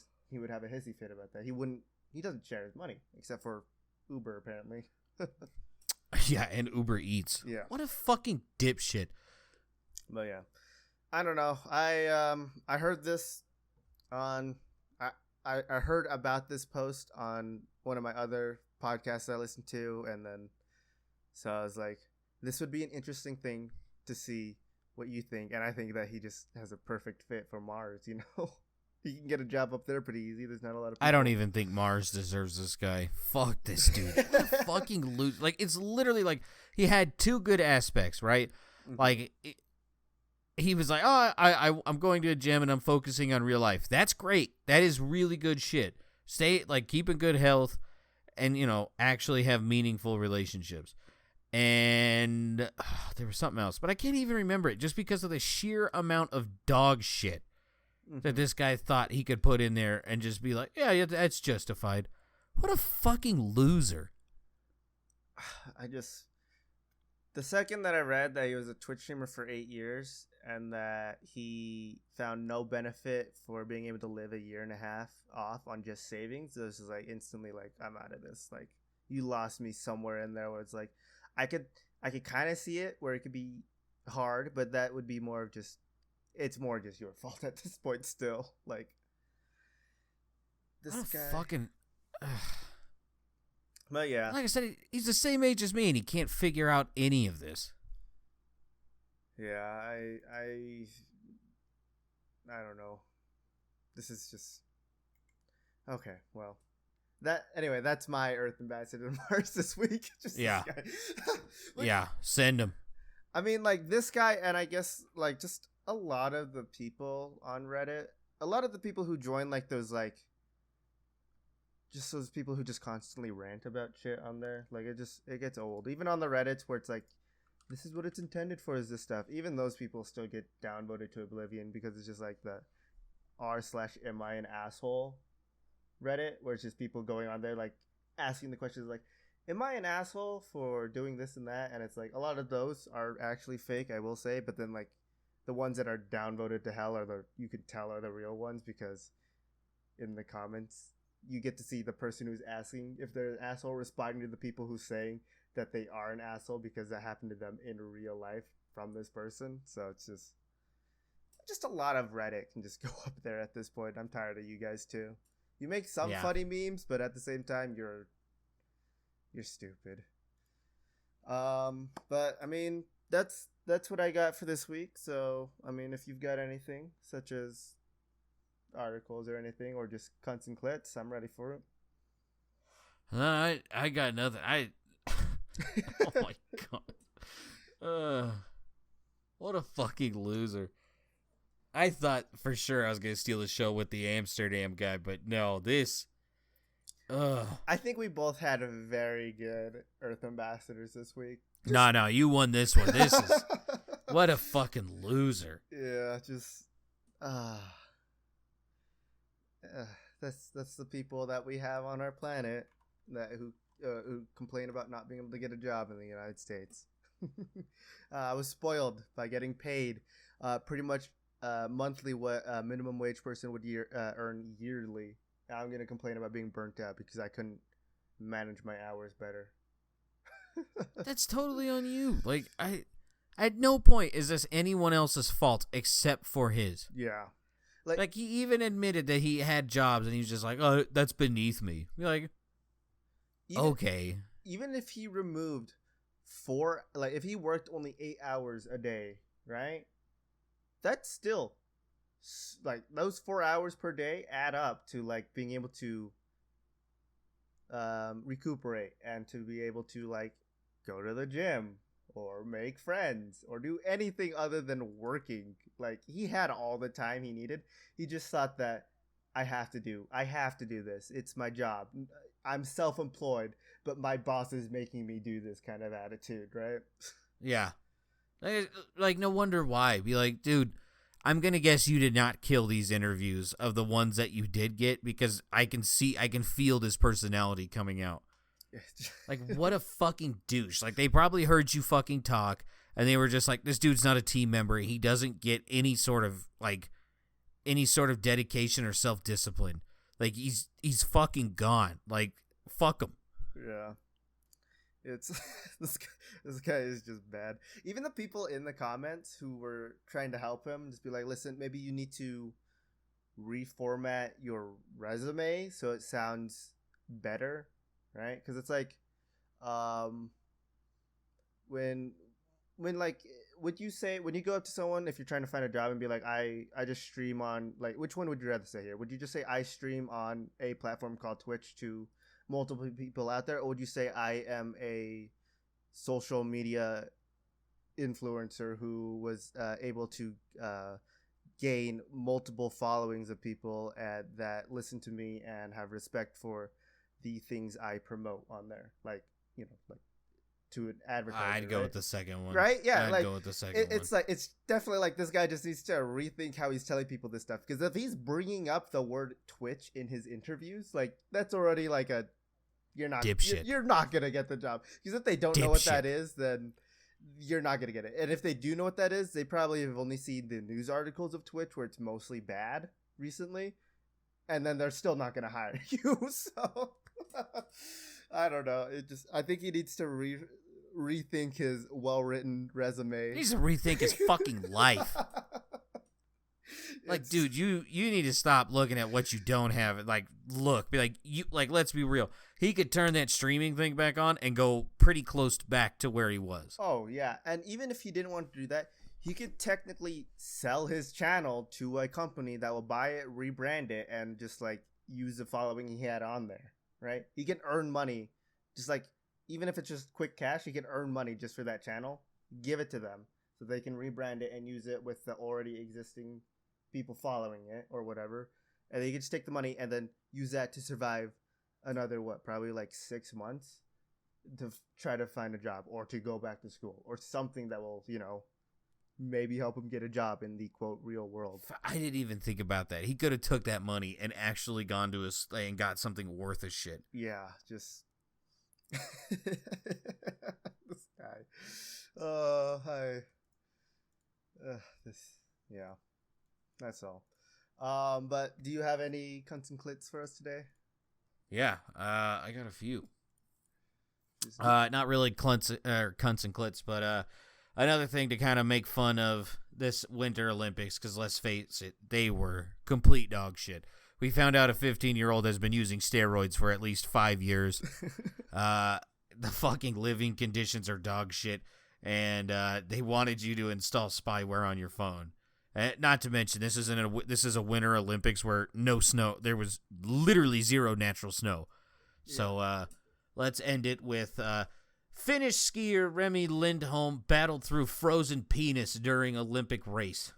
have a hissy fit about that. He doesn't share his money except for Uber, apparently. Yeah, and Uber Eats. Yeah. What a fucking dipshit. But yeah, I don't know. I heard this on I heard about this post on one of my other podcasts I listened to, and then so I was like, this would be an interesting thing to see what you think. And I think that he just has a perfect fit for Mars. You know, he can get a job up there pretty easy. There's not a lot of people. I don't even think Mars deserves this guy. Fuck this dude. What a fucking loser. Like, it's literally like he had two good aspects, right? Mm-hmm. Like, he was like, oh, I'm going to a gym and I'm focusing on real life. That's great. That is really good shit. Keep in good health and, actually have meaningful relationships. And there was something else, but I can't even remember it just because of the sheer amount of dog shit that this guy thought he could put in there and just be like, yeah, that's justified. What a fucking loser. The second that I read that he was a Twitch streamer for 8 years and that he found no benefit for being able to live a year and a half off on just savings, this is like instantly like, I'm out of this. Like, you lost me somewhere in there where it's like, I could kind of see it where it could be hard, but that would be more of just, it's more just your fault at this point still. Like, this guy fucking but yeah, like I said, he's the same age as me and he can't figure out any of this. Yeah, I don't know. This is just okay. Well, that's my Earth Ambassador to Mars this week. Just yeah, this guy. Yeah, send him. I mean, like, this guy, and I guess like just a lot of the people on Reddit, a lot of the people who join like those like just those people who just constantly rant about shit on there. Like, it gets old. Even on the Reddits where it's like, this is what it's intended for, is this stuff. Even those people still get downvoted to oblivion because it's just like the r/am I an asshole Reddit, where it's just people going on there like asking the questions like, am I an asshole for doing this and that? And it's like a lot of those are actually fake, I will say, but then like the ones that are downvoted to hell you could tell are the real ones, because in the comments you get to see the person who's asking if they're an asshole responding to the people who's saying that they are an asshole because that happened to them in real life from this person. So it's just a lot of Reddit can just go up there at this point. I'm tired of you guys too. You make some funny memes, but at the same time you're stupid. But I mean, that's what I got for this week. So I mean, if you've got anything such as articles or anything, or just cunts and clits, I'm ready for it. I got nothing. Oh my god. What a fucking loser. I thought for sure I was gonna steal the show with the Amsterdam guy, but no, this. I think we both had a very good Earth Ambassadors this week. No, you won this one. This is what a fucking loser. Yeah, just that's the people that we have on our planet who complain about not being able to get a job in the United States. I was spoiled by getting paid pretty much monthly what a minimum wage person would earn yearly. I'm going to complain about being burnt out because I couldn't manage my hours better. That's totally on you. Like, at no point is this anyone else's fault except for his. Yeah. Like he even admitted that he had jobs and he was just like, oh, that's beneath me. You're like, okay. Even if he removed if he worked only 8 hours a day, right? That's still like those 4 hours per day add up to like being able to recuperate and to be able to like go to the gym or make friends or do anything other than working. Like, he had all the time he needed. He just thought that I have to do this. It's my job. I'm self-employed, but my boss is making me do this kind of attitude, right? Yeah. Like, no wonder why. Be like, dude, I'm going to guess you did not kill these interviews of the ones that you did get, because I can feel this personality coming out. Like, what a fucking douche. Like, they probably heard you fucking talk, and they were just like, this dude's not a team member. He doesn't get any sort of dedication or self-discipline. Like, he's fucking gone. Like, fuck him. Yeah. It's this guy is just bad. Even the people in the comments who were trying to help him just be like, listen, maybe you need to reformat your resume so it sounds better, right? Because it's like, when like, would you say, when you go up to someone, if you're trying to find a job and be like, I just stream on, like, which one would you rather say here? Would you just say I stream on a platform called Twitch to multiple people out there, or would you say I am a social media influencer who was able to gain multiple followings of people that listen to me and have respect for the things I promote on there, like, you know, like to an advertiser? I'd go right? with the second one. Right? Yeah, I'd like, go with the second one. It's like, it's definitely like this guy just needs to rethink how he's telling people this stuff, because if he's bringing up the word Twitch in his interviews, like, that's already like a you're not gonna get the job, because if they don't know what that is, then you're not gonna get it. And if they do know what that is, they probably have only seen the news articles of Twitch where it's mostly bad recently, and then they're still not gonna hire you. So I don't know. I think he needs to rethink his well-written resume. He needs to rethink his fucking life. Like, dude, you need to stop looking at what you don't have. Like, let's be real. He could turn that streaming thing back on and go pretty close back to where he was. Oh, yeah. And even if he didn't want to do that, he could technically sell his channel to a company that will buy it, rebrand it, and just, like, use the following he had on there, right? He can earn money. Just, like, even if it's just quick cash, he can earn money just for that channel. Give it to them so they can rebrand it and use it with the already existing people following it or whatever, and they can just take the money and then use that to survive another probably like 6 months to try to find a job or to go back to school or something that will, you know, maybe help him get a job in the quote real world. I didn't even think about that. He could have took that money and actually gone to and got something worth a shit. Yeah, just this guy. Oh, hi. Yeah. That's all. But do you have any cunts and clits for us today? Yeah, I got a few. Not really cunts and clits, but another thing to kind of make fun of this Winter Olympics, because let's face it, they were complete dog shit. We found out a 15-year-old has been using steroids for at least 5 years. The fucking living conditions are dog shit, and they wanted you to install spyware on your phone. Not to mention, this is a Winter Olympics where no snow. There was literally zero natural snow. Yeah. So let's end it with Finnish skier Remi Lindholm battled through frozen penis during Olympic race.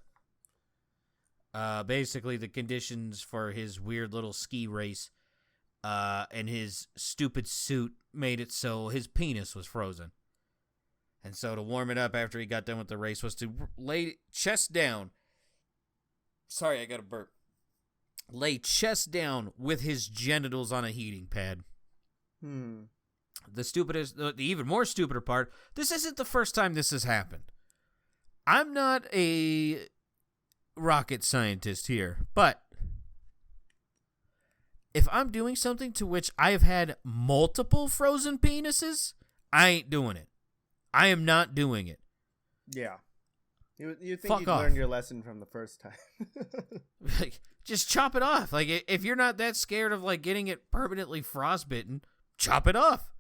Basically, the conditions for his weird little ski race and his stupid suit made it so his penis was frozen. And so to warm it up after he got done with the race was to lay chest down. Sorry, I got a burp. Lay chest down with his genitals on a heating pad. The even more stupider part, this isn't the first time this has happened. I'm not a rocket scientist here, but if I'm doing something to which I have had multiple frozen penises, I ain't doing it. I am not doing it. Yeah. You think you'd learn your lesson from the first time. Like, just chop it off. Like, if you're not that scared of, like, getting it permanently frostbitten, chop it off.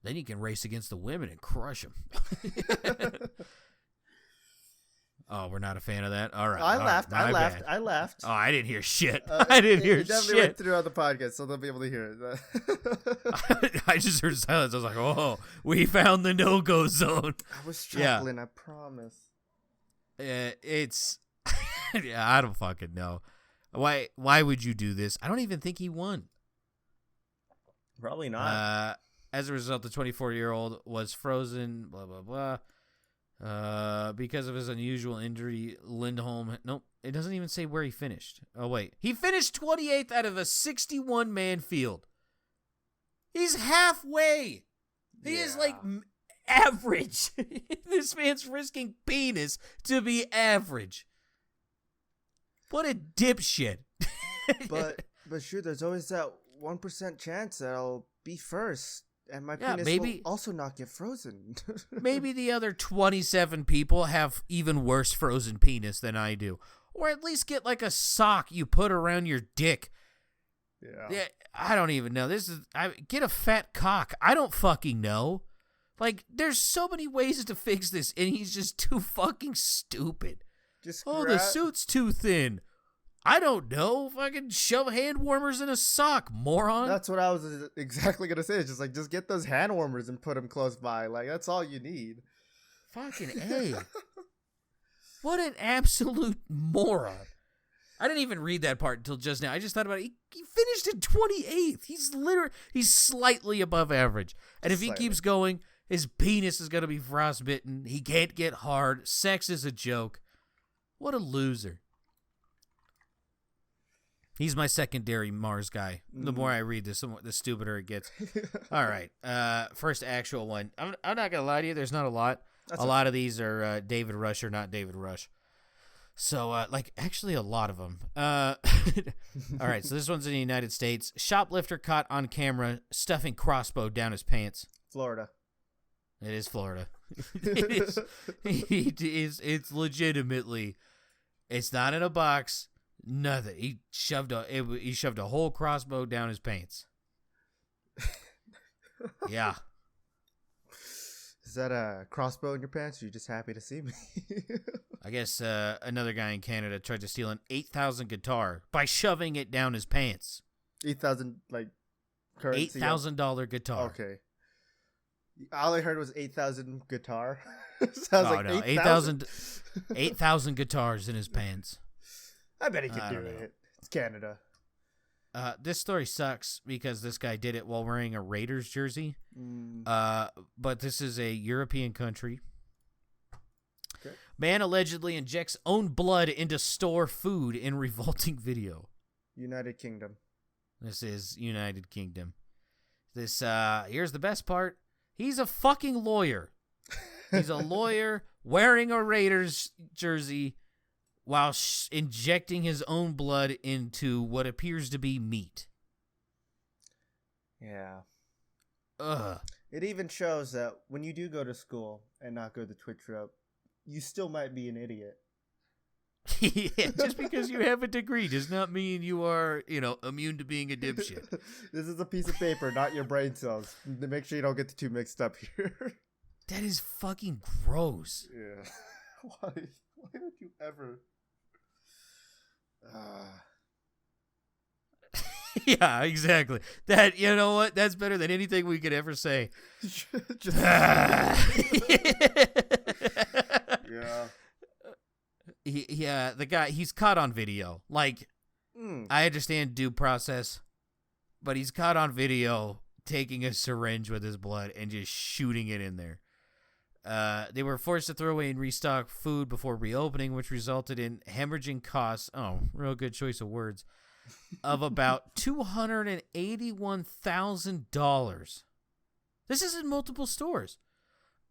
Then you can race against the women and crush them. Oh, we're not a fan of that? All right. I laughed. Oh, I didn't hear shit. I didn't hear shit. It definitely went throughout the podcast, so they'll be able to hear it. I just heard silence. I was like, oh, we found the no-go zone. I was struggling, I promise. It's... yeah, I don't fucking know. Why would you do this? I don't even think he won. Probably not. As a result, the 24-year-old was frozen, blah, blah, blah. Because of his unusual injury, Lindholm... Nope, it doesn't even say where he finished. Oh, wait. He finished 28th out of a 61-man field. He's halfway. He is, like, average. This man's risking penis to be average. What a dipshit. But sure, there's always that 1% chance that I'll be first. And my penis will also not get frozen. Maybe the other 27 people have even worse frozen penis than I do. Or at least get like a sock you put around your dick. Yeah. I don't even know. Get a fat cock. I don't fucking know. Like, there's so many ways to fix this, and he's just too fucking stupid. The suit's too thin. I don't know. Fucking shove hand warmers in a sock, moron. That's what I was exactly going to say. It's just like, just get those hand warmers and put them close by. Like, that's all you need. Fucking A. What an absolute moron. I didn't even read that part until just now. I just thought about it. He finished in 28th. He's slightly above average. And if he keeps going, his penis is going to be frostbitten. He can't get hard. Sex is a joke. What a loser. He's my secondary Mars guy. The more I read this, the stupider it gets. All right. First actual one. I'm not going to lie to you. There's not a lot. A lot of these are David Rush or not David Rush. So, actually a lot of them. All right. So this one's in the United States. Shoplifter caught on camera stuffing crossbow down his pants. Florida. It is Florida. It's legitimately, it's not in a box. Nothing. He shoved a whole crossbow down his pants. Yeah. Is that a crossbow in your pants, or are you just happy to see me? I guess another guy in Canada tried to steal an 8,000 guitar by shoving it down his pants. 8,000 currency. $8,000 guitar. Okay. All I heard was 8,000 guitar. So no, 8,000 guitars in his pants. I bet he can do it. It's Canada. This story sucks because this guy did it while wearing a Raiders jersey. But this is a European country. Okay. Man allegedly injects own blood into store food in revolting video. United Kingdom. This is United Kingdom. This here's the best part. He's a fucking lawyer. He's a lawyer wearing a Raiders jersey while injecting his own blood into what appears to be meat. Yeah. Ugh. It even shows that when you do go to school and not go the Twitch route, you still might be an idiot. Yeah, just because you have a degree does not mean you are, immune to being a dipshit. This is a piece of paper, not your brain cells. Make sure you don't get the two mixed up here. That is fucking gross. Yeah. Why would you ever... Yeah, exactly. That, you know what? That's better than anything we could ever say. Yeah. Yeah, the guy, he's caught on video. I understand due process, but he's caught on video taking a syringe with his blood and just shooting it in there. They were forced to throw away and restock food before reopening, which resulted in hemorrhaging costs. Oh, real good choice of words. Of about $281,000. This is in multiple stores.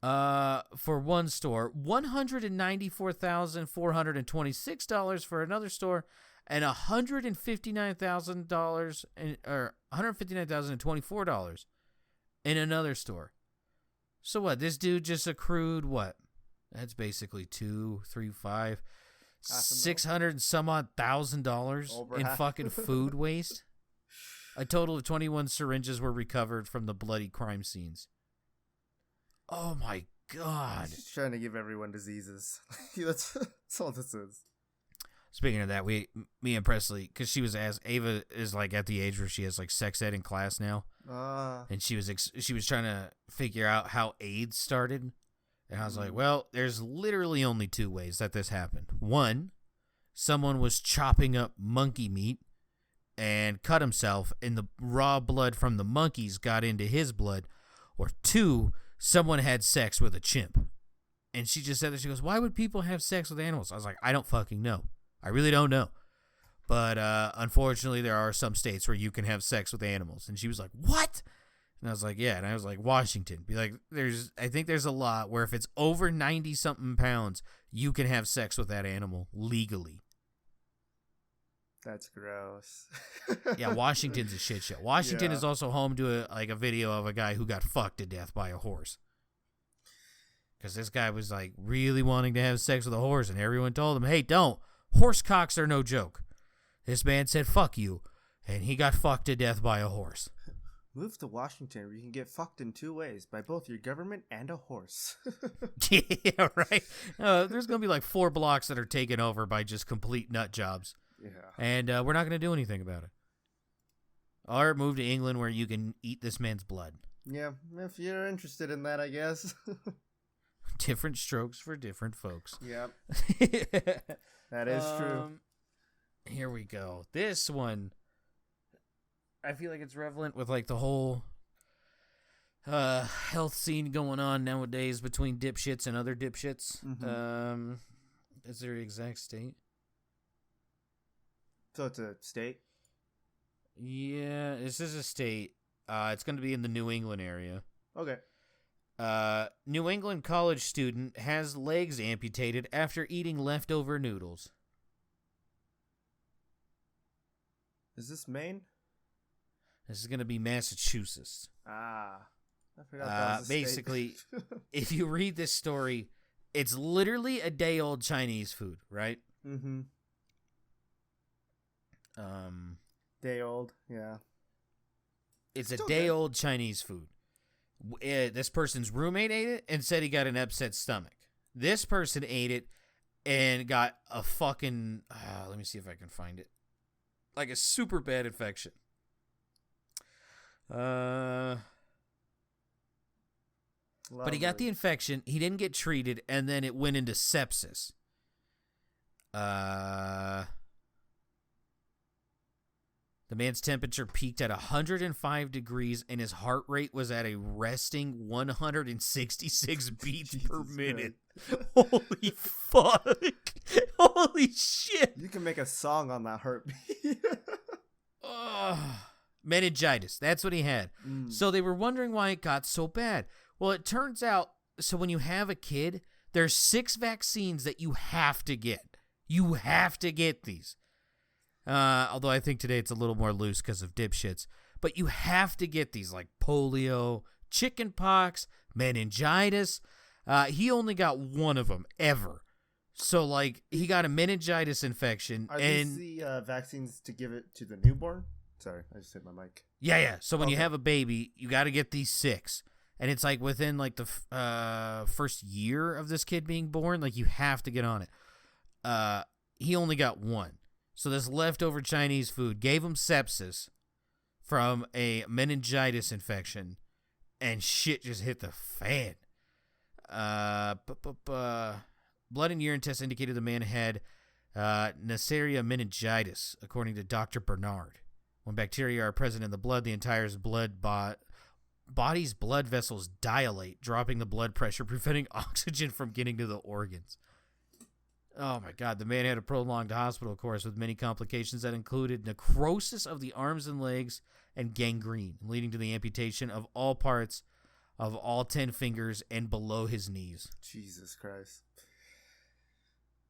For one store, $194,426 for another store, and $159,024 in another store. So what? This dude just accrued what? That's basically 2, 3, 5, $600 and some odd $1,000 in fucking food waste. A total of 21 syringes were recovered from the bloody crime scenes. Oh my God! He's trying to give everyone diseases. That's all this is. Speaking of that, me and Presley, because Ava is at the age where she has sex ed in class now, and she was trying to figure out how AIDS started, and I was like, well, there's literally only two ways that this happened. One, someone was chopping up monkey meat and cut himself, and the raw blood from the monkeys got into his blood, or two, someone had sex with a chimp. And she just said that. She goes, why would people have sex with animals? I was like, I don't fucking know. I really don't know. But unfortunately, there are some states where you can have sex with animals. And she was like, what? And I was like, yeah. And I was like, Washington. Be like, I think there's a law where if it's over 90-something pounds, you can have sex with that animal legally. That's gross. Yeah, Washington's a shit show. Washington is also home to a video of a guy who got fucked to death by a horse. Because this guy was like really wanting to have sex with a horse, and everyone told him, hey, don't. Horse cocks are no joke. This man said, fuck you, and he got fucked to death by a horse. Move to Washington where you can get fucked in 2 ways, by both your government and a horse. Yeah, right? There's going to be like 4 blocks that are taken over by just complete nut jobs. Yeah. And we're not going to do anything about it. Or move to England where you can eat this man's blood. Yeah, if you're interested in that, I guess. Different strokes for different folks. Yep. That is true. Here we go. This one, I feel like it's relevant with like the whole health scene going on nowadays between dipshits and other dipshits. Mm-hmm. Is there an exact state? So it's a state? Yeah, this is a state. It's going to be in the New England area. Okay. New England college student has legs amputated after eating leftover noodles. Is this Maine? This is going to be Massachusetts. Ah. I forgot that was a basically, state. if you read this story, it's literally a day-old Chinese food, right? Mm-hmm. Day old, yeah. It's Still a day-old Chinese food. This person's roommate ate it and said he got an upset stomach. This person ate it and got a fucking... let me see if I can find it. Like a super bad infection. But he got the infection. He didn't get treated, and then it went into sepsis. The man's temperature peaked at 105 degrees, and his heart rate was at a resting 166 beats per minute. Holy fuck. Holy shit. You can make a song on that heartbeat. Meningitis. That's what he had. So they were wondering why it got so bad. Well, it turns out, so when you have a kid, there's 6 vaccines that you have to get. You have to get these. Although I think today it's a little more loose because of dipshits. But you have to get these, like polio, chickenpox, meningitis. He only got one of them ever. So, like, he got a meningitis infection. Are these the vaccines to give it to the newborn? Sorry, I just hit my mic. Yeah. So when you have a baby, you got to get these 6. And it's like within like the first year of this kid being born, like you have to get on it. He only got one. So this leftover Chinese food gave him sepsis from a meningitis infection, and shit just hit the fan. Blood and urine tests indicated the man had Neisseria meningitis, according to Dr. Bernard. When bacteria are present in the blood, the entire body's blood vessels dilate, dropping the blood pressure, preventing oxygen from getting to the organs. Oh, my God. The man had a prolonged hospital course with many complications that included necrosis of the arms and legs and gangrene, leading to the amputation of all parts of all 10 fingers and below his knees. Jesus Christ.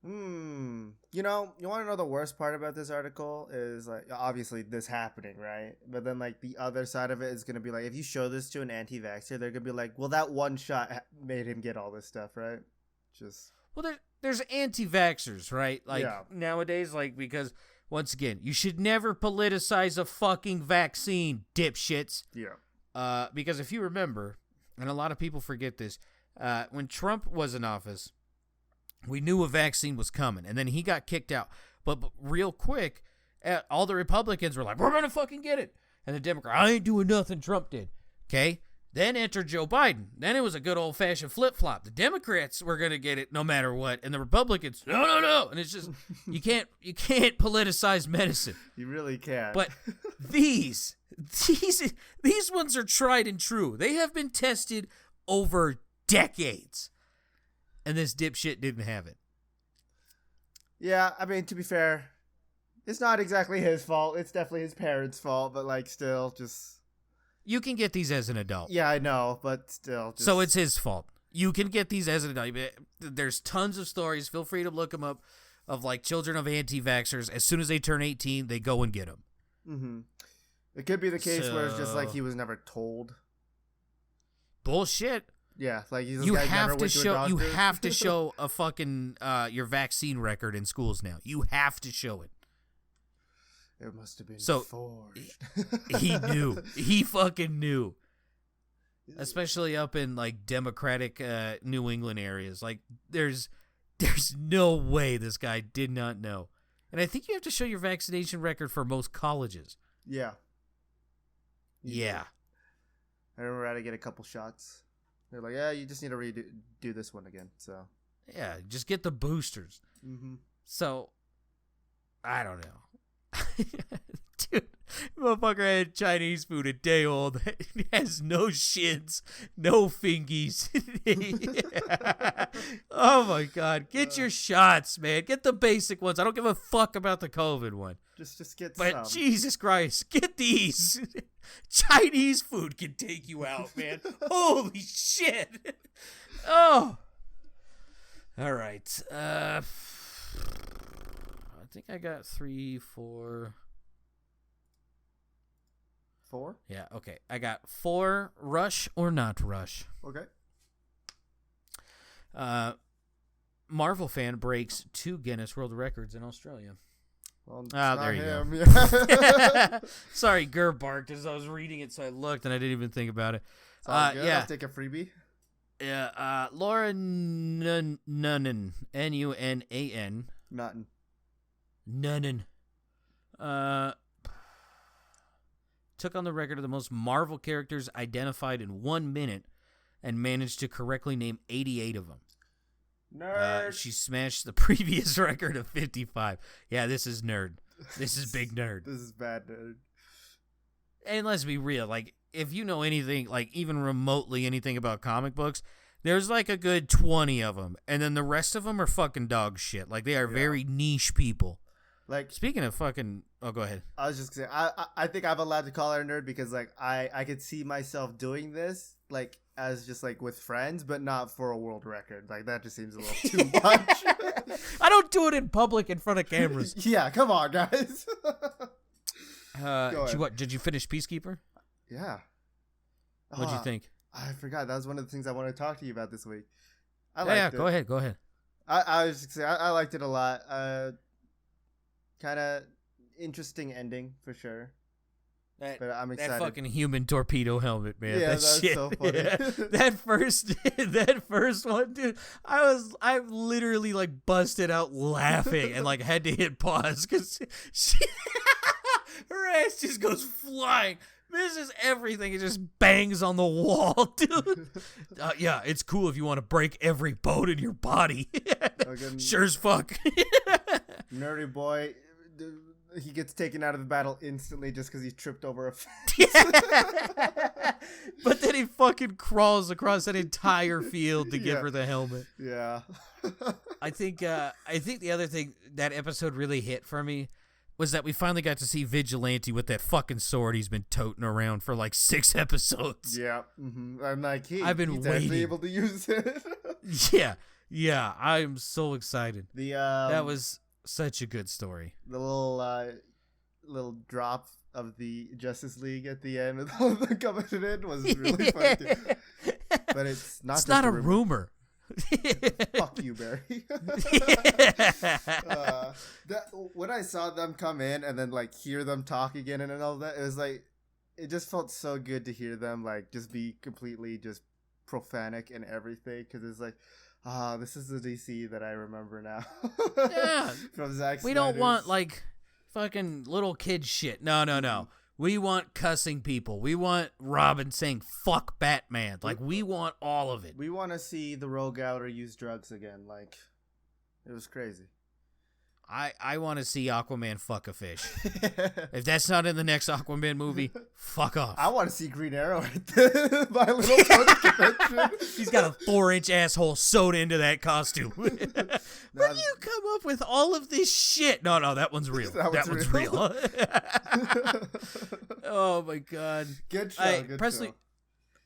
You know, you want to know the worst part about this article is, like, obviously this happening, right? But then, like, the other side of it is going to be like, if you show this to an anti-vaxxer, they're going to be like, well, that one shot made him get all this stuff, right? Just... Well, there's anti-vaxxers, right? Like, nowadays, like, because, once again, you should never politicize a fucking vaccine, dipshits. Yeah. Because if you remember, and a lot of people forget this, when Trump was in office, we knew a vaccine was coming, and then he got kicked out. But real quick, all the Republicans were like, we're going to fucking get it. And the Democrats, I ain't doing nothing Trump did. Okay? Then entered Joe Biden. Then it was a good old-fashioned flip-flop. The Democrats were going to get it no matter what, and the Republicans, no. And it's just, you can't politicize medicine. You really can't. But these ones are tried and true. They have been tested over decades. and this dipshit didn't have it. Yeah, I mean, to be fair, it's not exactly his fault. It's definitely his parents' fault, but, like, still, just... You can get these as an adult. Yeah, I know, but still. Just... So it's his fault. You can get these as an adult. There's tons of stories. Feel free to look them up of, like, children of anti-vaxxers. As soon as they turn 18, they go and get them. Mm-hmm. It could be the case where it's just, like, he was never told. Bullshit. Yeah, like you have to show. You have to show a fucking your vaccine record in schools now. You have to show it. It must have been forged. He knew. He fucking knew. Especially up in like Democratic New England areas. Like there's no way this guy did not know. And I think you have to show your vaccination record for most colleges. Yeah. Yeah. I remember I had to get a couple shots. They're like, yeah, you just need to do this one again. So yeah, just get the boosters. Mm-hmm. So I don't know, dude. Motherfucker had Chinese food a day old. It has no shins, no fingies. Oh my god, get your shots, man. Get the basic ones. I don't give a fuck about the COVID one. Just get but some. Jesus Christ, get these. Chinese food can take you out, man. Holy shit. Oh. All right. I think I got 3, 4. 4? Yeah, okay. I got 4 rush or not rush. Okay. Marvel fan breaks 2 Guinness World Records in Australia. Well, there you him. go. Sorry, Gur barked as I was reading it, so I looked and I didn't even think about it. Yeah. I'll take a freebie. Yeah, Laura Nunnan, Nunan. Nothing. Nunnan. Took on the record of the most Marvel characters identified in 1 minute and managed to correctly name 88 of them. Nerd. She smashed the previous record of 55. Yeah, this is nerd. This is big nerd. This is bad nerd. And let's be real, like, if you know anything, like, even remotely anything about comic books, there's, like, a good 20 of them. And then the rest of them are fucking dog shit. Like, they are very niche people. Like, speaking of fucking... Oh, go ahead. I was just saying, I think I'm allowed to call her a nerd because, like, I could see myself doing this, like, as just, like, with friends, but not for a world record. Like, that just seems a little too much. I don't do it in public in front of cameras. Yeah, come on, guys. Did you finish Peacekeeper? Yeah. What'd you think? I forgot. That was one of the things I wanted to talk to you about this week. I liked it. Go ahead. I was just saying, I liked it a lot. Kind of interesting ending for sure. But I'm excited. That fucking human torpedo helmet, man. Yeah, that's shit. So funny. that first one, dude. I literally like busted out laughing and like had to hit pause because her ass just goes flying, misses everything, and just bangs on the wall, dude. Yeah, it's cool if you want to break every bone in your body. Sure as fuck. Nerdy boy. He gets taken out of the battle instantly just because he tripped over a fence. But then he fucking crawls across that entire field to give her the helmet. Yeah. I think the other thing that episode really hit for me was that we finally got to see Vigilante with that fucking sword he's been toting around for like 6 episodes. Yeah. Mm-hmm. I'm like, he's waiting. actually able to use it. Yeah. I'm so excited. That was such a good story. The little drop of the Justice League at the end of the coming in was really funny too. But it's not. It's not a rumor. Fuck you, Barry. When I saw them come in and then like hear them talk again and all that, it was like it just felt so good to hear them like just be completely just profanic and everything because it's like. This is the DC that I remember now. Yeah. From Zack Snyder's. We don't want, like, fucking little kid shit. No. We want cussing people. We want Robin saying, fuck Batman. Like, we want all of it. We want to see the Rogue Outer use drugs again. Like, it was crazy. I want to see Aquaman fuck a fish. If that's not in the next Aquaman movie, fuck off. I want to see Green Arrow at the My Little Pony convention. He's got a 4-inch asshole sewed into that costume. Where do you come up with all of this shit? No, that one's real. That one's real. Oh my god. Good show. Good Presley, show.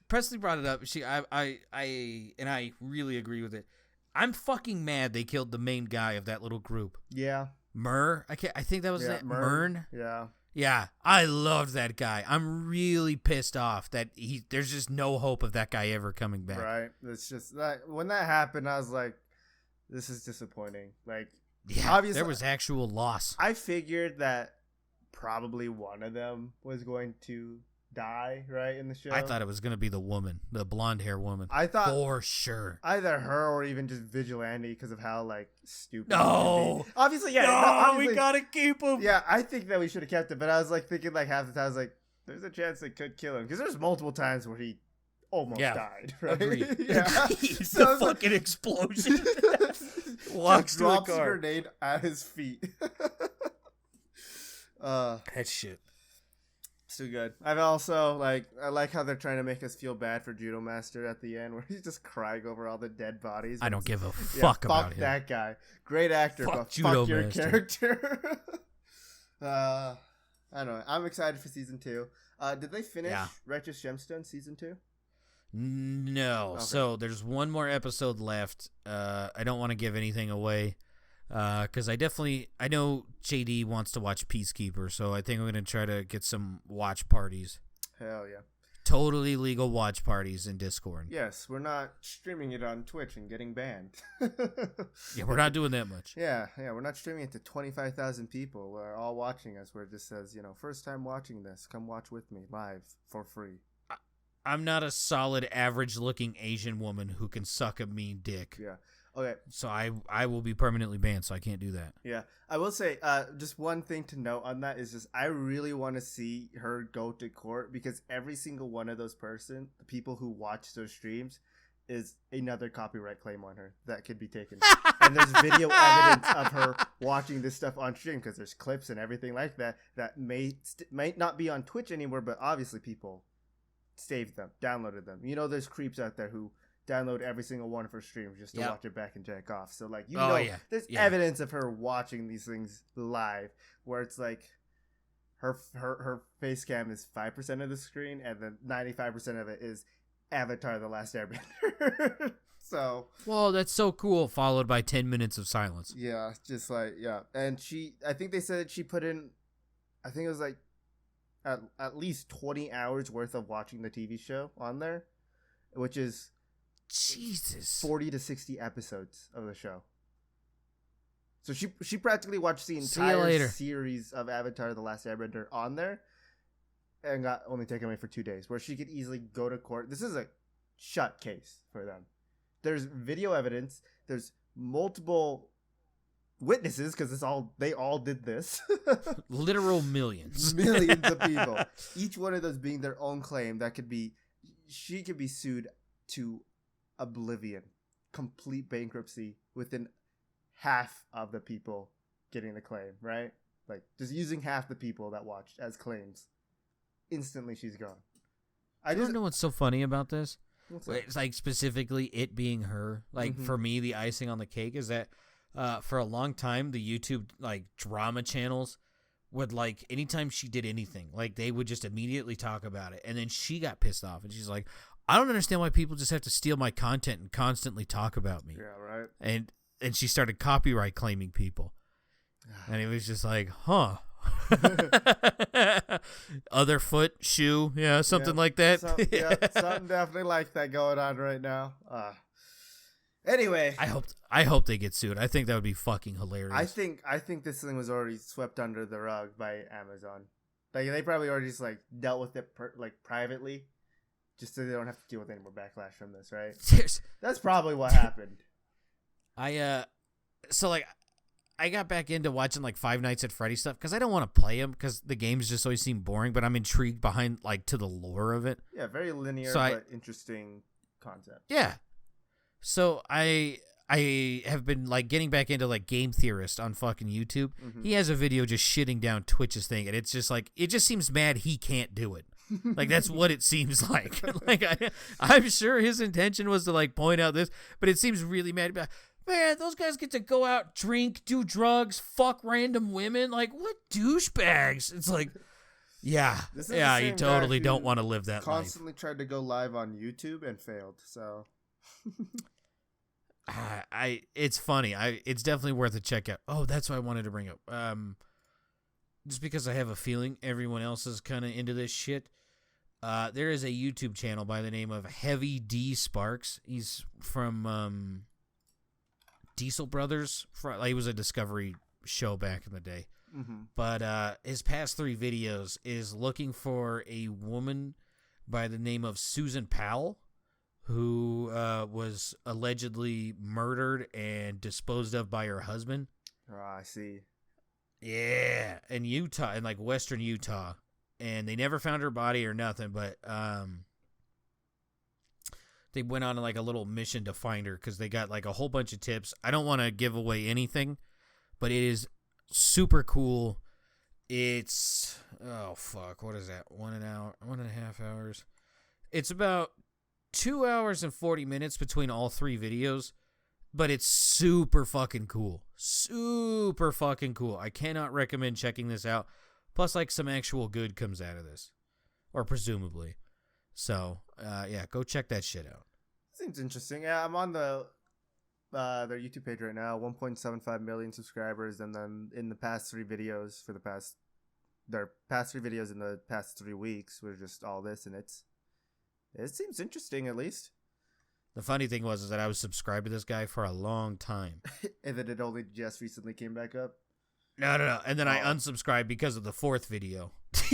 Presley brought it up. I really agree with it. I'm fucking mad they killed the main guy of that little group. Yeah. Myrrh? I think that was that. Myrn? Yeah. Yeah. I loved that guy. I'm really pissed off that there's just no hope of that guy ever coming back. Right. It's just that when that happened, I was like, this is disappointing. Like, yeah, obviously, there was actual loss. I figured that probably one of them was going to die, right, in the show. I thought it was going to be the woman, the blonde hair woman. I thought for sure. Either her or even just Vigilante because of how, like, stupid. No. Obviously, yeah. No, obviously, we got to keep him. Yeah, I think that we should have kept it, but I was, like, thinking, like, half the time, I was like, there's a chance they could kill him. Because there's multiple times where he almost died, right? Agreed. Yeah. So the fucking explosion. Walks to drops a car. a grenade at his feet. That shit. So good. I've also, I like how they're trying to make us feel bad for Judo Master at the end, where he's just crying over all the dead bodies. I don't give a fuck about him. That guy. Great actor, but Judo fuck your Master. character. I don't know. I'm excited for season 2. Did they finish Righteous Gemstone season 2? No. Okay. So there's one more episode left. I don't want to give anything away. Because I know JD wants to watch Peacekeeper, so I think I'm going to try to get some watch parties. Hell yeah. Totally legal watch parties in Discord. Yes, we're not streaming it on Twitch and getting banned. Yeah, we're not doing that much. Yeah, we're not streaming it to 25,000 people. We're all watching us where it just says, first time watching this, come watch with me live for free. I'm not a solid average-looking Asian woman who can suck a mean dick. Yeah. Okay. So I will be permanently banned, so I can't do that. Yeah. I will say, just one thing to note on that is just I really want to see her go to court because every single one of those the people who watch those streams, is another copyright claim on her that could be taken. And there's video evidence of her watching this stuff on stream because there's clips and everything like that might not be on Twitch anymore, but obviously people saved them, downloaded them. There's creeps out there who download every single one of her streams just to watch it back and jack off. So there's evidence of her watching these things live where it's like her face cam is 5% of the screen and then 95% of it is Avatar: The Last Airbender. So that's so cool, followed by 10 minutes of silence. Yeah, just and I think they said she put in, I think it was like at least 20 hours worth of watching the TV show on there, which is Jesus 40 to 60 episodes of the show. So she practically watched the entire series of Avatar: The Last Airbender on there and got only taken away for 2 days, where she could easily go to court. This is a shut case for them. There's video evidence, there's multiple witnesses because they all did this. Literal millions of people, each one of those being their own claim that she could be sued to oblivion, complete bankruptcy within half of the people getting the claim, right? Like just using half the people that watched as claims, instantly she's gone. I don't know what's so funny about this. It's like specifically it being her. Like for me, the icing on the cake is that for a long time the YouTube drama channels would anytime she did anything, they would just immediately talk about it, and then she got pissed off and she's like, I don't understand why people just have to steal my content and constantly talk about me. Yeah, right. And she started copyright claiming people. And it was just like, huh. Other foot, shoe, something like that. Something definitely like that going on right now. Anyway, I hope they get sued. I think that would be fucking hilarious. I think this thing was already swept under the rug by Amazon. They probably already just dealt with it privately. Just so they don't have to deal with any more backlash from this, right? That's probably what happened. I got back into watching Five Nights at Freddy's stuff because I don't want to play them because the games just always seem boring. But I'm intrigued behind to the lore of it. Yeah, very linear but interesting concept. Yeah. So I I have been like getting back into like Game Theorist on fucking YouTube. He has a video just shitting down Twitch's thing, and it's just like it just seems mad he can't do it. Like that's what it seems like. Like I'm sure his intention was to like point out this, but it seems really mad about. Man, those guys get to go out, drink, do drugs, fuck random women. Like what douchebags? It's like. Yeah, you totally don't want to live that life. Constantly tried to go live on YouTube and failed. So, it's funny. It's definitely worth a check out. Oh, that's what I wanted to bring up. Just because I have a feeling everyone else is kind of into this shit. There is a YouTube channel by the name of Heavy D Sparks. He's from Diesel Brothers. He was a Discovery show back in the day. But his past 3 videos is looking for a woman by the name of Susan Powell, who was allegedly murdered and disposed of by her husband. Oh, I see. Yeah, in Utah, in like western Utah. And they never found her body or nothing, but they went on like a little mission to find her because they got like a whole bunch of tips. I don't want to give away anything, but it is super cool. It's what is that? 1.5 hours. It's about 2 hours and 40 minutes between all 3 videos, but it's super fucking cool. Super fucking cool. I cannot recommend checking this out. Plus, like some actual good comes out of this, or presumably. So, go check that shit out. Seems interesting. Yeah, I'm on their YouTube page right now, 1.75 million subscribers, and then in the past 3 videos in the past 3 weeks were just all this, and it seems interesting at least. The funny thing was that I was subscribed to this guy for a long time, and then it only just recently came back up. No, and then I unsubscribed because of the 4th video.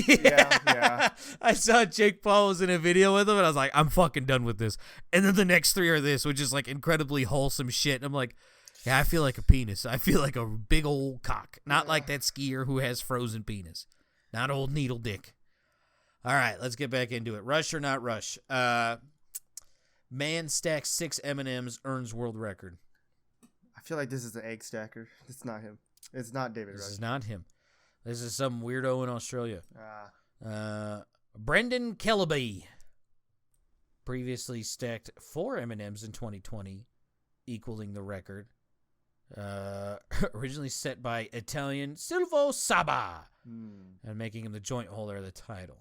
Yeah. I saw Jake Paul was in a video with him, and I was like, I'm fucking done with this. And then the next 3 are this, which is like incredibly wholesome shit. And I'm like, yeah, I feel like a penis. I feel like a big old cock. Not like that skier who has frozen penis. Not old needle dick. All right, let's get back into it. Rush or not rush? Man stacks 6 M&Ms, earns world record. I feel like this is the egg stacker. It's not him. It's not David Rush. This is not him. This is some weirdo in Australia. Brendan Kellaby previously stacked 4 M&Ms in 2020, equaling the record. Originally set by Italian Silvo Saba, and making him the joint holder of the title.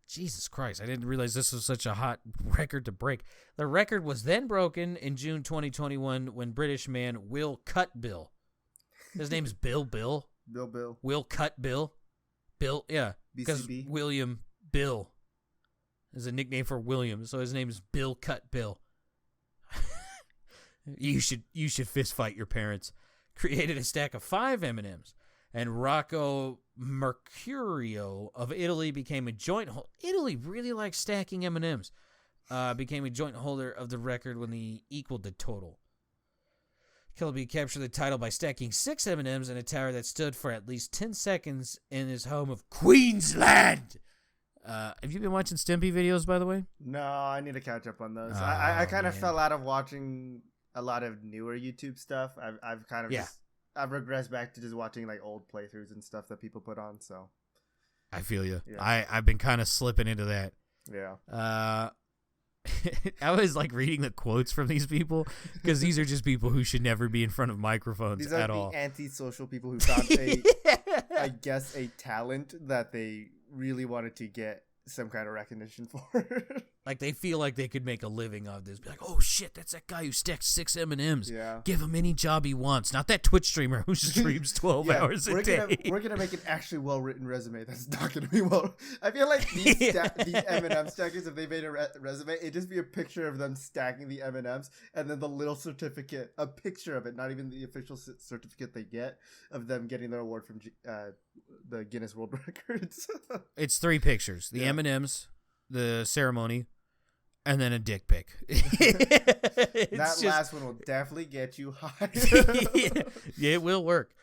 Jesus Christ, I didn't realize this was such a hot record to break. The record was then broken in June 2021 when British man Will Cutbill. His name's Bill. Will Cutbill. Bill, yeah. Because William Bill is a nickname for William, so his name is Bill Cutbill. You should fist fight your parents. Created a stack of 5 M&Ms. And Rocco Mercurio of Italy became a joint holder. Italy really likes stacking M&Ms. Became a joint holder of the record when he equaled the total. Kellaby captured the title by stacking 6 M&Ms in a tower that stood for at least 10 seconds in his home of Queensland. Have you been watching Stimpy videos, by the way? No, I need to catch up on those. I kind of fell out of watching a lot of newer YouTube stuff. I've kind of I've regressed back to just watching like old playthroughs and stuff that people put on. So I feel you. Yeah. I've been kind of slipping into that. Yeah. I was like reading the quotes from these people because these are just people who should never be in front of microphones these are at the all. Antisocial people who found I guess a talent that they really wanted to get some kind of recognition for. Like they feel like they could make a living off this. Be like, oh shit, that's that guy who stacks 6 M&Ms. Yeah. Give him any job he wants. Not that Twitch streamer who streams 12 hours a day. We're gonna make an actually well-written resume that's not gonna be well. I feel like these M&M stackers, if they made a resume, it'd just be a picture of them stacking the M&Ms and then the little certificate, a picture of it, not even the official certificate they get of them getting their award from the Guinness World Records. It's 3 pictures: the M&Ms, the ceremony, and then a dick pic. That last one will definitely get you high. Yeah, it will work.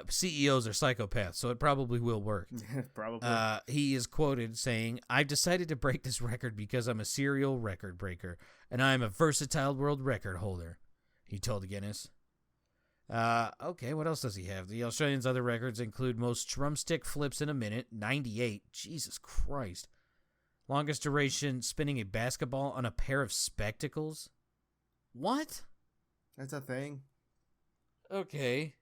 CEOs are psychopaths, so it probably will work. Probably. He is quoted saying, "I've decided to break this record because I'm a serial record breaker, and I'm a versatile world record holder." he told Guinness. Okay, what else does he have? The Australian's other records include most drumstick flips in a minute, 98. Jesus Christ. Longest duration spinning a basketball on a pair of spectacles. What? That's a thing. Okay.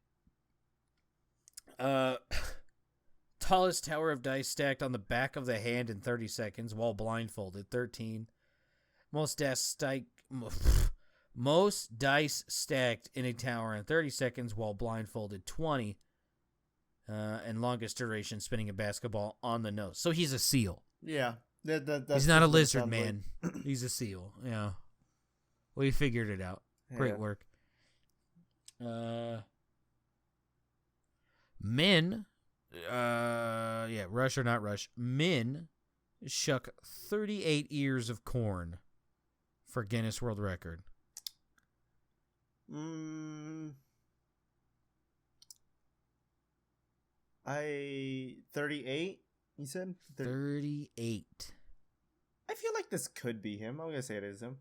Tallest tower of dice stacked on the back of the hand in 30 seconds while blindfolded, 13. Most dice stacked in a tower in 30 seconds while blindfolded, 20. And longest duration spinning a basketball on the nose. So he's a seal. Yeah. That's he's not a lizard man. He's a seal. Yeah. We figured it out. Yeah. Great work. Men, rush or not rush, men shuck 38 ears of corn for Guinness World Record. 38, you said? 38. I feel like this could be him. I'm going to say it is him.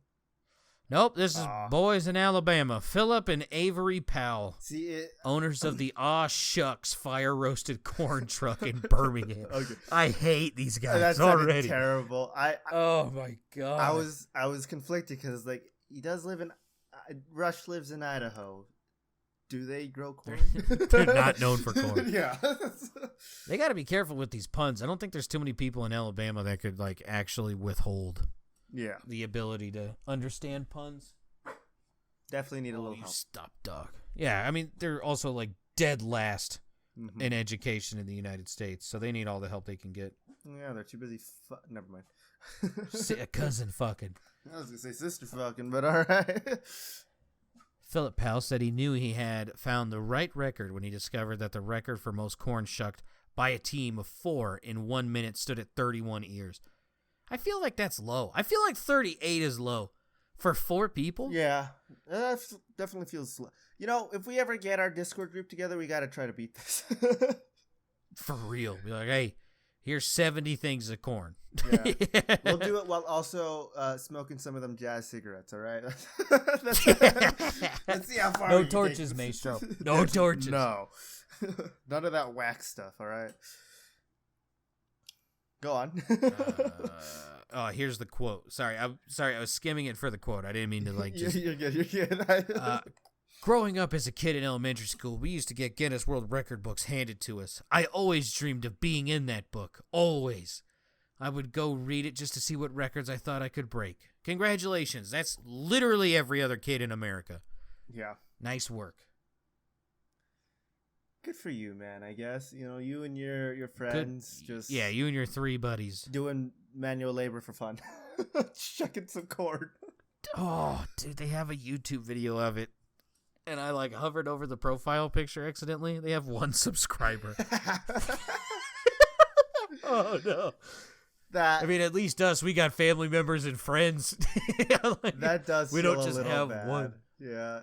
Nope, this is boys in Alabama. Philip and Avery Powell, owners of the Shucks fire-roasted corn truck in Birmingham. Okay. I hate these guys That's already. Terrible. Oh my god. I was conflicted because like he does live in Rush lives in Idaho. Do they grow corn? They're not known for corn. Yeah. They got to be careful with these puns. I don't think there's too many people in Alabama that could like actually withhold. Yeah. The ability to understand puns. Definitely need a little help. Stop, dog. Yeah, I mean, they're also like dead last in education in the United States, so they need all the help they can get. Yeah, they're too busy. Never mind. Cousin fucking. I was going to say sister fucking, but all right. Philip Powell said he knew he had found the right record when he discovered that the record for most corn shucked by a team of 4 in 1 minute stood at 31 ears. I feel like that's low. I feel like 38 is low for 4 people. Yeah, that definitely feels slow. You know, if we ever get our Discord group together, we got to try to beat this. For real. Be like, hey, here's 70 things of corn. Yeah. We'll do it while also smoking some of them jazz cigarettes, all right? Let's see how far No torches, Maestro. No torches. No. None of that wax stuff, all right? Go on. Here's the quote. Sorry, I was skimming it for the quote. I didn't mean to like just... You're good. Growing up as a kid in elementary school, we used to get Guinness World Record books handed to us. I always dreamed of being in that book. Always. I would go read it just to see what records I thought I could break. Congratulations. That's literally every other kid in America. Yeah. Nice work. Good for you, man, I guess. You know, you and your friends just... Yeah, you and your 3 buddies. Doing manual labor for fun. Shucking some corn. Oh, dude, they have a YouTube video of it. And I, like, hovered over the profile picture accidentally. They have 1 subscriber. Oh, no. I mean, at least us, we got family members and friends. Like, that does we feel don't just a little have bad. 1. Yeah.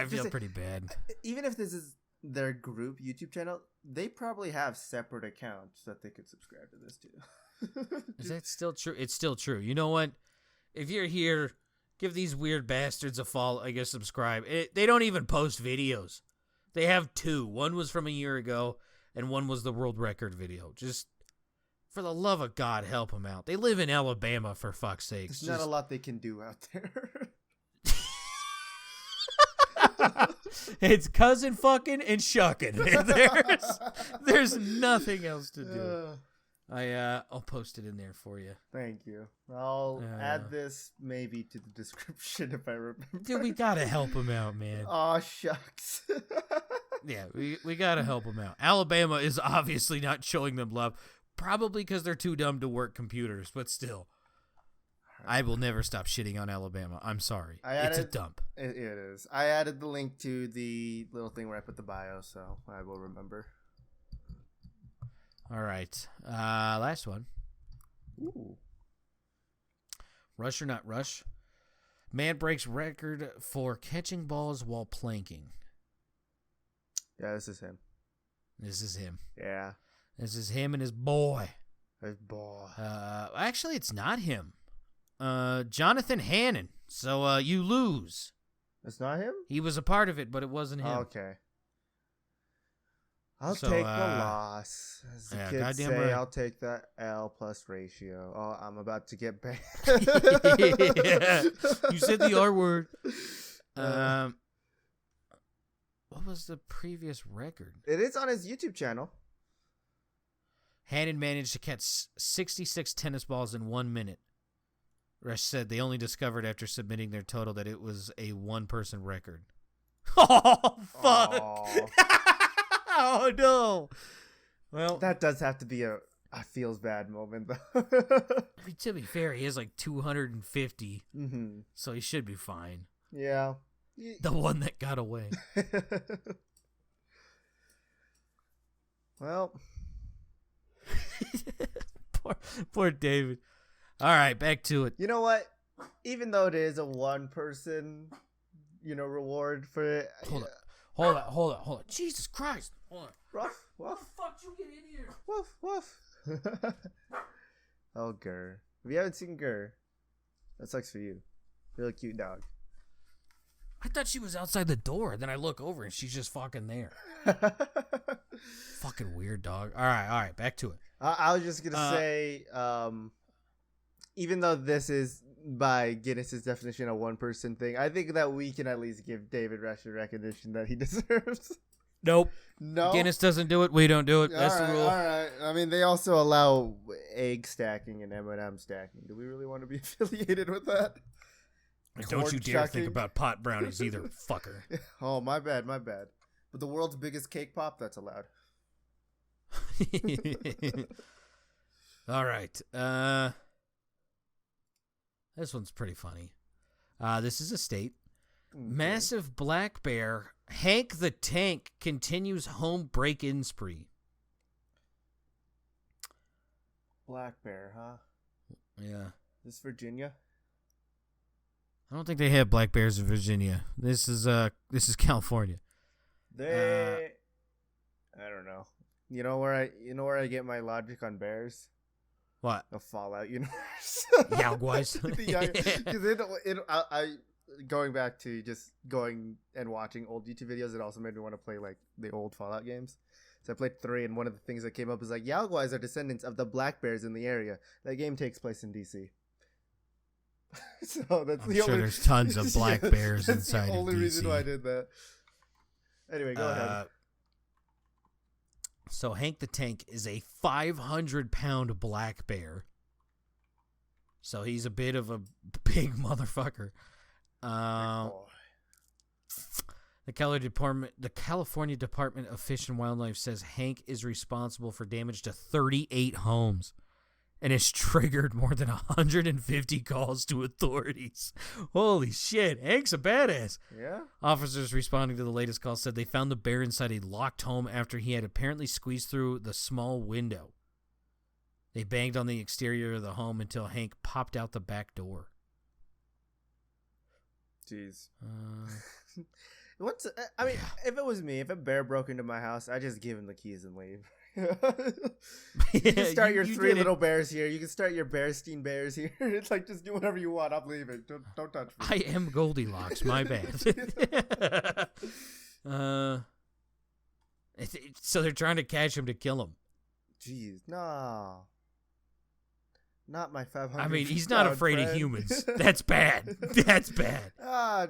I feel pretty bad. Even if this is their group YouTube channel, they probably have separate accounts that they could subscribe to this to. Is that still true? It's still true. You know what? If you're here, give these weird bastards a follow. I guess subscribe. They don't even post videos. They have 2. One was from a year ago, and one was the world record video. Just for the love of God, help them out. They live in Alabama, for fuck's sake. There's not a lot they can do out there. It's cousin fucking and shucking. There's nothing else to do. I'll post it in there for you. Thank you. I'll add this maybe to the description if I remember. Dude, we gotta help him out, man. Aw, shucks. Yeah, we gotta help him out. Alabama is obviously not showing them love, probably because they're too dumb to work computers, but still. I will never stop shitting on Alabama. I'm sorry. It's a dump. It is. I added the link to the little thing where I put the bio, so I will remember. All right. Last one. Ooh. Rush or not rush? Man breaks record for catching balls while planking. Yeah, this is him. This is him. Yeah. This is him and his boy. His boy. Actually, it's not him. Jonathan Hannon. So you lose. It's not him? He was a part of it, but it wasn't him. Okay. I'll take the loss. As the kids say, right. I'll take the L plus ratio. Oh, I'm about to get banned. Yeah. You said the R word. What was the previous record? It is on his YouTube channel. Hannon managed to catch 66 tennis balls in 1 minute. Rush said they only discovered after submitting their total that it was a one-person record. Oh, fuck. Oh, no. Well, that does have to be a feels bad moment, though. I mean, to be fair, he has like 250, so he should be fine. Yeah. The one that got away. Well. Poor David. All right, back to it. You know what? Even though it is a one-person, reward for it. Hold on. Jesus Christ. Hold on. Ruff, How the fuck did you get in here? Woof, woof. Oh, Gurr. If you haven't seen Gurr, that sucks for you. Really cute dog. I thought she was outside the door. Then I look over and she's just fucking there. Fucking weird dog. All right. Back to it. I was just going to say, even though this is, by Guinness's definition, a one-person thing, I think that we can at least give David Rush the recognition that he deserves. Nope. No. Guinness doesn't do it. We don't do it. That's the rule. All right. I mean, they also allow egg stacking and M&M stacking. Do we really want to be affiliated with that? Don't you dare think about pot brownies either, fucker. Oh, my bad. But the world's biggest cake pop, that's allowed. All right. This one's pretty funny. This is a state. Okay. Massive black bear, Hank the Tank, continues home break-in spree. Black bear, huh? Yeah. This Virginia? I don't think they have black bears in Virginia. This is California. I don't know. You know where I get my logic on bears? What? The Fallout universe. Yaguais. I going back to just going and watching old YouTube videos, it also made me want to play like the old Fallout games. So I played 3, and one of the things that came up is like Yaguais are descendants of the black bears in the area. That game takes place in DC. So that's I'm sure there's tons of black bears inside of DC. That's the only reason why I did that. Anyway, go ahead. So Hank the Tank is a 500-pound black bear. So he's a bit of a big motherfucker. The California Department of Fish and Wildlife says Hank is responsible for damage to 38 homes and has triggered more than 150 calls to authorities. Holy shit, Hank's a badass. Yeah. Officers responding to the latest call said they found the bear inside a locked home after he had apparently squeezed through the small window. They banged on the exterior of the home until Hank popped out the back door. Jeez. If it was me, if a bear broke into my house, I'd just give him the keys and leave. You can start your 3 little bears here. You can start your Bearstein bears here. It's like, just do whatever you want. I'm leaving. Don't touch me. I am Goldilocks. My bad. So they're trying to catch him to kill him. Jeez, no. Not my 500. I mean, he's not afraid of humans. That's bad. That's bad.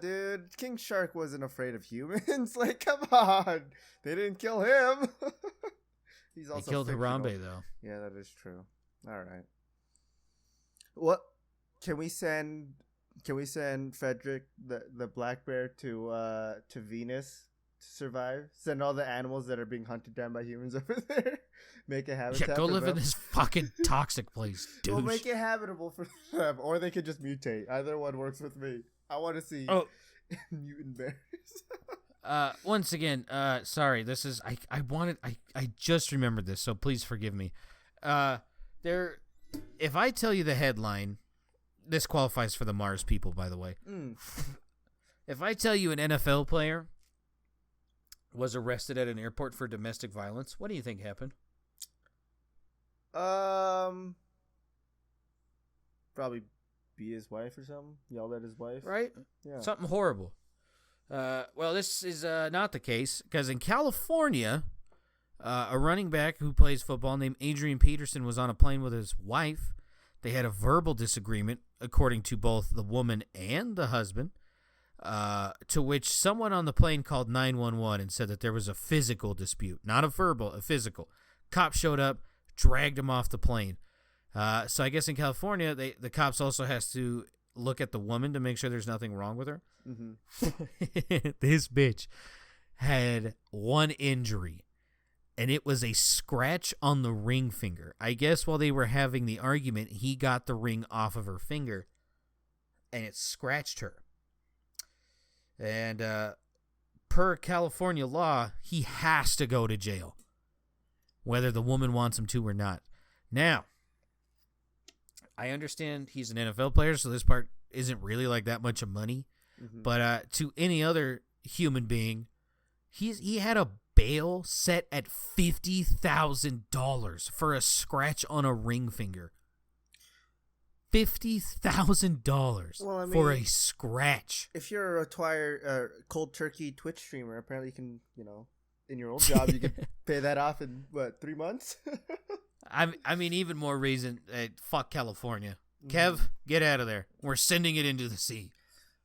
Dude, King Shark wasn't afraid of humans. Like, come on. They didn't kill him. He's also killed fictional. Harambe, though. Yeah, that is true. All right. What can we send Frederick the black bear to Venus to survive? Send all the animals that are being hunted down by humans over there. Make it habitat. Yeah, go live in this fucking toxic place, dude. We'll make it habitable for them, or they could just mutate. Either one works with me. I want to see mutant bears. Once again, sorry. This is I just remembered this, so please forgive me. If I tell you the headline, this qualifies for the Mars people, by the way. If I tell you an NFL player was arrested at an airport for domestic violence, what do you think happened? Probably beat his wife or something. Yelled at his wife. Right? Yeah. Something horrible. Well, this is not the case because in California, a running back who plays football named Adrian Peterson was on a plane with his wife. They had a verbal disagreement, according to both the woman and the husband, to which someone on the plane called 911 and said that there was a physical dispute, not a verbal, a physical. Cops showed up, dragged him off the plane. So I guess in California, the cops also has to look at the woman to make sure there's nothing wrong with her. Mm-hmm. This bitch had one injury, and it was a scratch on the ring finger. I guess while they were having the argument, he got the ring off of her finger, and it scratched her. And per California law, he has to go to jail, whether the woman wants him to or not. Now, I understand he's an NFL player, so this part isn't really like that much of money. Mm-hmm. But to any other human being, he had a bail set at $50,000 for a scratch on a ring finger. $50,000 for a scratch. If you're a retired cold turkey Twitch streamer, apparently you can, in your old job, you can pay that off in, 3 months? I mean, even more reason, fuck California. Kev, get out of there. We're sending it into the sea.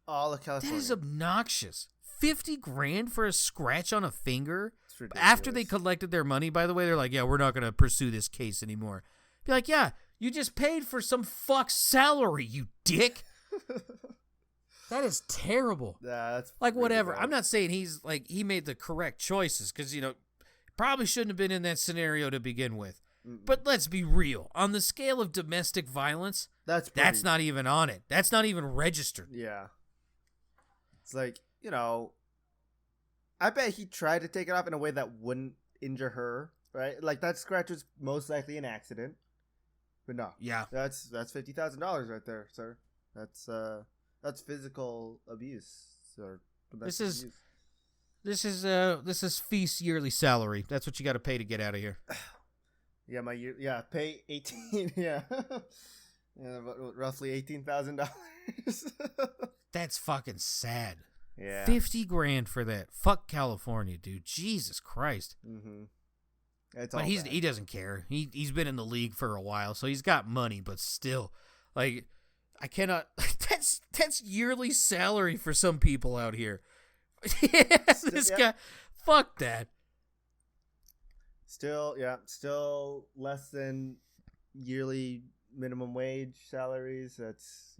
All of California. That is obnoxious. $50,000 for a scratch on a finger? After they collected their money, by the way, they're like, yeah, we're not going to pursue this case anymore. Be like, yeah, you just paid for some fuck's salary, you dick. That is terrible. Yeah, that's like, whatever. Bad. I'm not saying he made the correct choices because, probably shouldn't have been in that scenario to begin with. Mm-mm. But let's be real. On the scale of domestic violence, that's not even on it. That's not even registered. Yeah. It's like, I bet he tried to take it off in a way that wouldn't injure her, right? Like, that scratch was most likely an accident. But no. Yeah. That's $50,000 right there, sir. That's physical abuse. Or this is Feast's yearly salary. That's what you got to pay to get out of here. Yeah, pay 18. Yeah, roughly $18,000. That's fucking sad. Yeah, $50,000 for that. Fuck California, dude. Jesus Christ. Mm-hmm. But he doesn't care. He's been in the league for a while, so he's got money. But still, like, I cannot. That's yearly salary for some people out here. This guy, fuck that. Still less than yearly minimum wage salaries. That's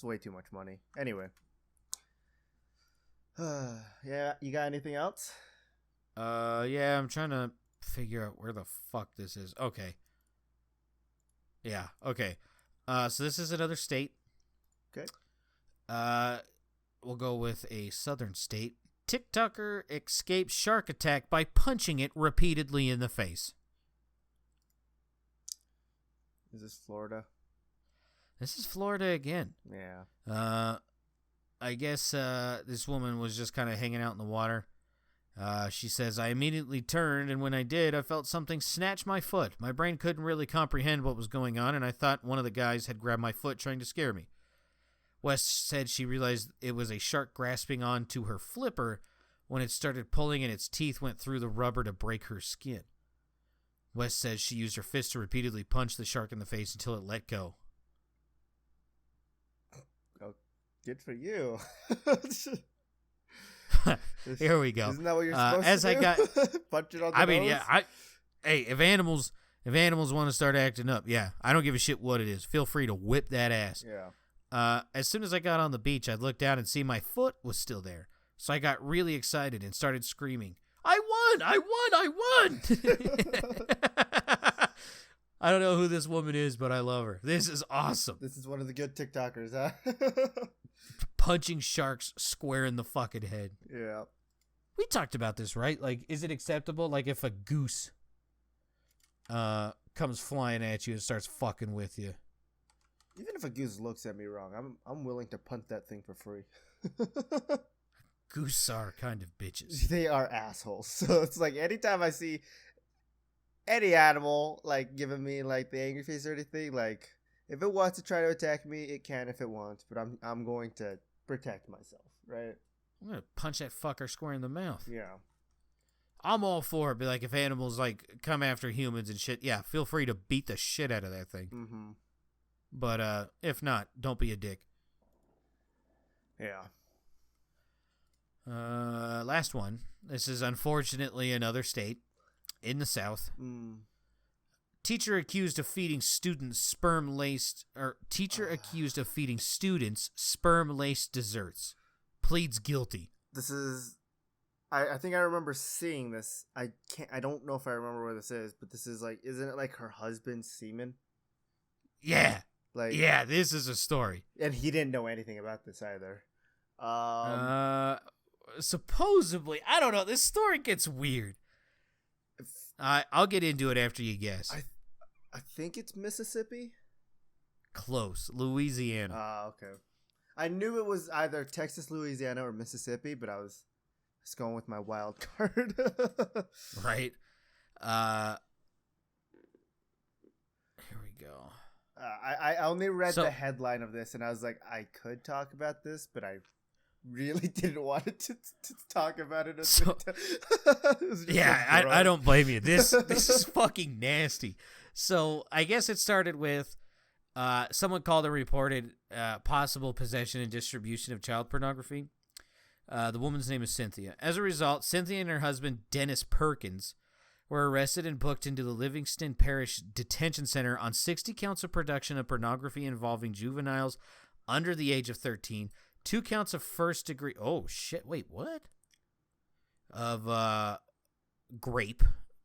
way too much money. Anyway. Yeah, you got anything else? Yeah, I'm trying to figure out where the fuck this is. Okay. Yeah, okay. So this is another state. Okay. We'll go with a southern state. TikToker escapes shark attack by punching it repeatedly in the face. Is this Florida? This is Florida again. Yeah. I guess this woman was just kind of hanging out in the water. She says, I immediately turned, and when I did, I felt something snatch my foot. My brain couldn't really comprehend what was going on, and I thought one of the guys had grabbed my foot trying to scare me. West said she realized it was a shark grasping onto her flipper when it started pulling and its teeth went through the rubber to break her skin. West says she used her fist to repeatedly punch the shark in the face until it let go. Oh, good for you. Here we go. Isn't that what you're supposed to do? Punch it on the nose? Yeah. Hey, if animals want to start acting up, yeah, I don't give a shit what it is. Feel free to whip that ass. Yeah. As soon as I got on the beach, I looked down and see my foot was still there. So I got really excited and started screaming, I won! I don't know who this woman is, but I love her. This is awesome. This is one of the good TikTokers, huh? Punching sharks square in the fucking head. Yeah. We talked about this, right? Like, is it acceptable, like, if a goose comes flying at you and starts fucking with you? Even if a goose looks at me wrong, I'm willing to punt that thing for free. Goose are kind of bitches. They are assholes. So it's like anytime I see any animal like giving me like the angry face or anything, like if it wants to try to attack me, it can if it wants. But I'm going to protect myself, right? I'm gonna punch that fucker square in the mouth. Yeah. I'm all for it. Be like, if animals like come after humans and shit, yeah, feel free to beat the shit out of that thing. Mm-hmm. But if not, don't be a dick. Yeah. Last one. This is unfortunately another state in the South. Teacher accused of feeding students sperm-laced desserts pleads guilty. This is, I think I remember seeing this. I don't know if I remember where this is, but this is like, isn't it like her husband's semen? Yeah. Like, yeah, this is a story. And he didn't know anything about this either. Supposedly, I don't know. This story gets weird. I'll get into it after you guess. I think it's Mississippi. Close. Louisiana. Okay. I knew it was either Texas, Louisiana, or Mississippi, but I was just going with my wild card. Right. Here we go. I only read the headline of this, and I was like, I could talk about this, but I really didn't want to talk about it. Yeah, I don't blame you. This is fucking nasty. So I guess it started with someone called and reported possible possession and distribution of child pornography. The woman's name is Cynthia. As a result, Cynthia and her husband, Dennis Perkins, were arrested and booked into the Livingston Parish Detention Center on 60 counts of production of pornography involving juveniles under the age of 13, 2 counts of first degree. Oh, shit. Wait, what? Of grape.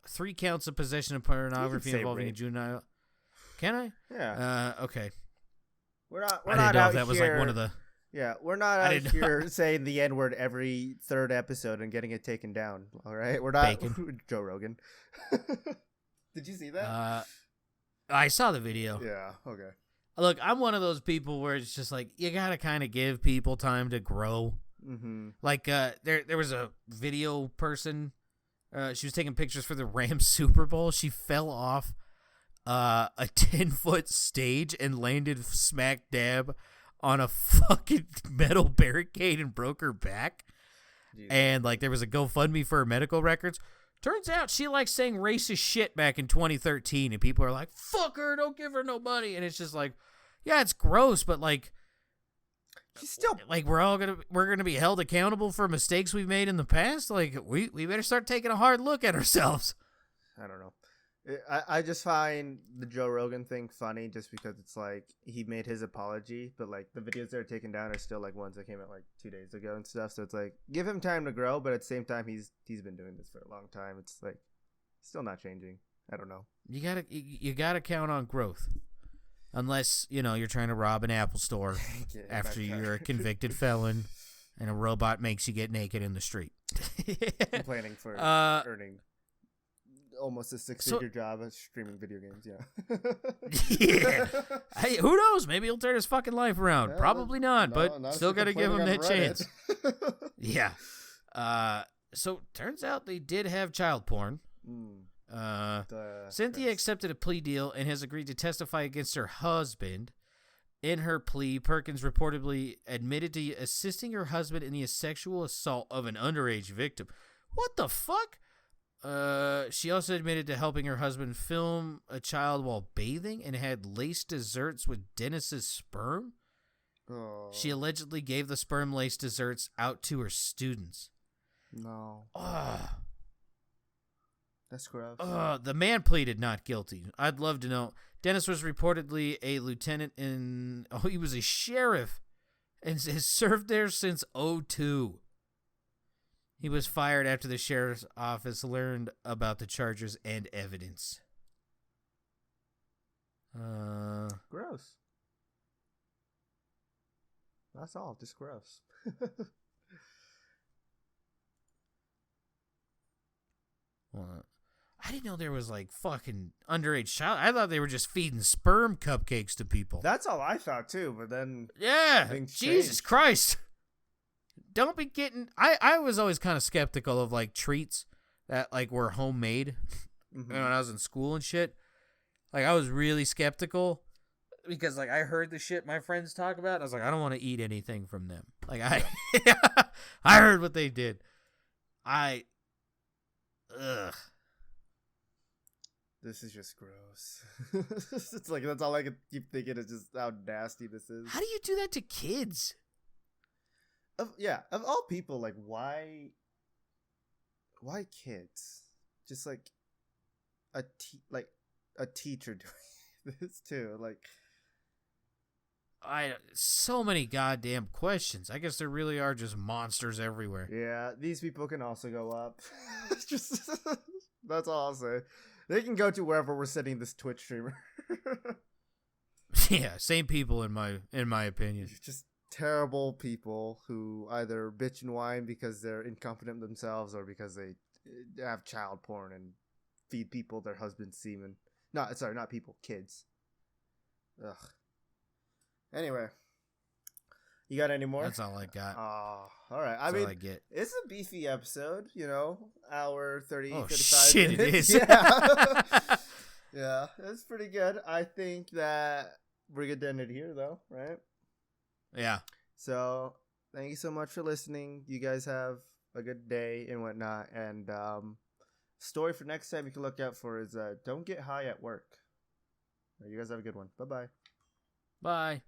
3 counts of possession of pornography involving a juvenile. Can I? Yeah. Okay. We're not I didn't know out if that here, was like one of the. Yeah, we're not out here saying the N-word every third episode and getting it taken down. All right, we're not Joe Rogan. Did you see that? I saw the video. Yeah. Okay. Look, I'm one of those people where it's just like you gotta kind of give people time to grow. Mm-hmm. Like there was a video person. She was taking pictures for the Rams Super Bowl. She fell off a 10-foot stage and landed smack dab on a fucking metal barricade and broke her back. Jesus. And like there was a GoFundMe for her medical records. Turns out she like saying racist shit back in 2013, and people are like, "Fuck her, don't give her no money." And it's just like, yeah, it's gross, but like, she's still like we're gonna be held accountable for mistakes we've made in the past. Like we better start taking a hard look at ourselves. I don't know. I just find the Joe Rogan thing funny just because it's like he made his apology, but like the videos that are taken down are still like ones that came out like 2 days ago and stuff. So it's like give him time to grow, but at the same time he's been doing this for a long time. It's like still not changing. I don't know. You gotta count on growth, unless you're trying to rob an Apple store after you're a convicted felon, and a robot makes you get naked in the street. Complaining for earning almost a 6-figure job at streaming video games. Yeah. Hey, who knows? Maybe he'll turn his fucking life around. Yeah, probably not, but still got to give him that chance. Yeah. So turns out they did have child porn. Cynthia accepted a plea deal and has agreed to testify against her husband. In her plea, Perkins reportedly admitted to assisting her husband in the sexual assault of an underage victim. What the fuck? She also admitted to helping her husband film a child while bathing and had laced desserts with Dennis's sperm. Oh. She allegedly gave the sperm-laced desserts out to her students. No. That's gross. The man pleaded not guilty. I'd love to know. Dennis was reportedly a lieutenant he was a sheriff and has served there since 2002. He was fired after the sheriff's office learned about the charges and evidence. Gross. That's all. Just gross. I didn't know there was like fucking underage child. I thought they were just feeding sperm cupcakes to people. That's all I thought too, but then Jesus Christ. Don't be getting I was always kind of skeptical of like treats that like were homemade when I was in school and shit. Like I was really skeptical because like I heard the shit my friends talk about. I was like, I don't want to eat anything from them. Like I heard what they did. Ugh. This is just gross. It's like that's all I can keep thinking is just how nasty this is. How do you do that to kids? Of all people, like why kids? Just like a teacher doing this too. Like so many goddamn questions. I guess there really are just monsters everywhere. Yeah, these people can also go up. Just that's all I'll say. They can go to wherever we're sending this Twitch streamer. Yeah, same people in my opinion. Just terrible people who either bitch and whine because they're incompetent themselves or because they have child porn and feed people their husband's semen. Not people, kids. Ugh. Anyway, you got any more? That's all I got. Oh, all right. That's all I get. It's a beefy episode, hour 30, Oh, 35 shit, minutes. it is. Yeah. Yeah, it's pretty good. I think that we're good to end it here, though, right? Yeah. So, thank you so much for listening. You guys have a good day and whatnot. And story for next time you can look out for is don't get high at work. You guys have a good one. Bye-bye. Bye.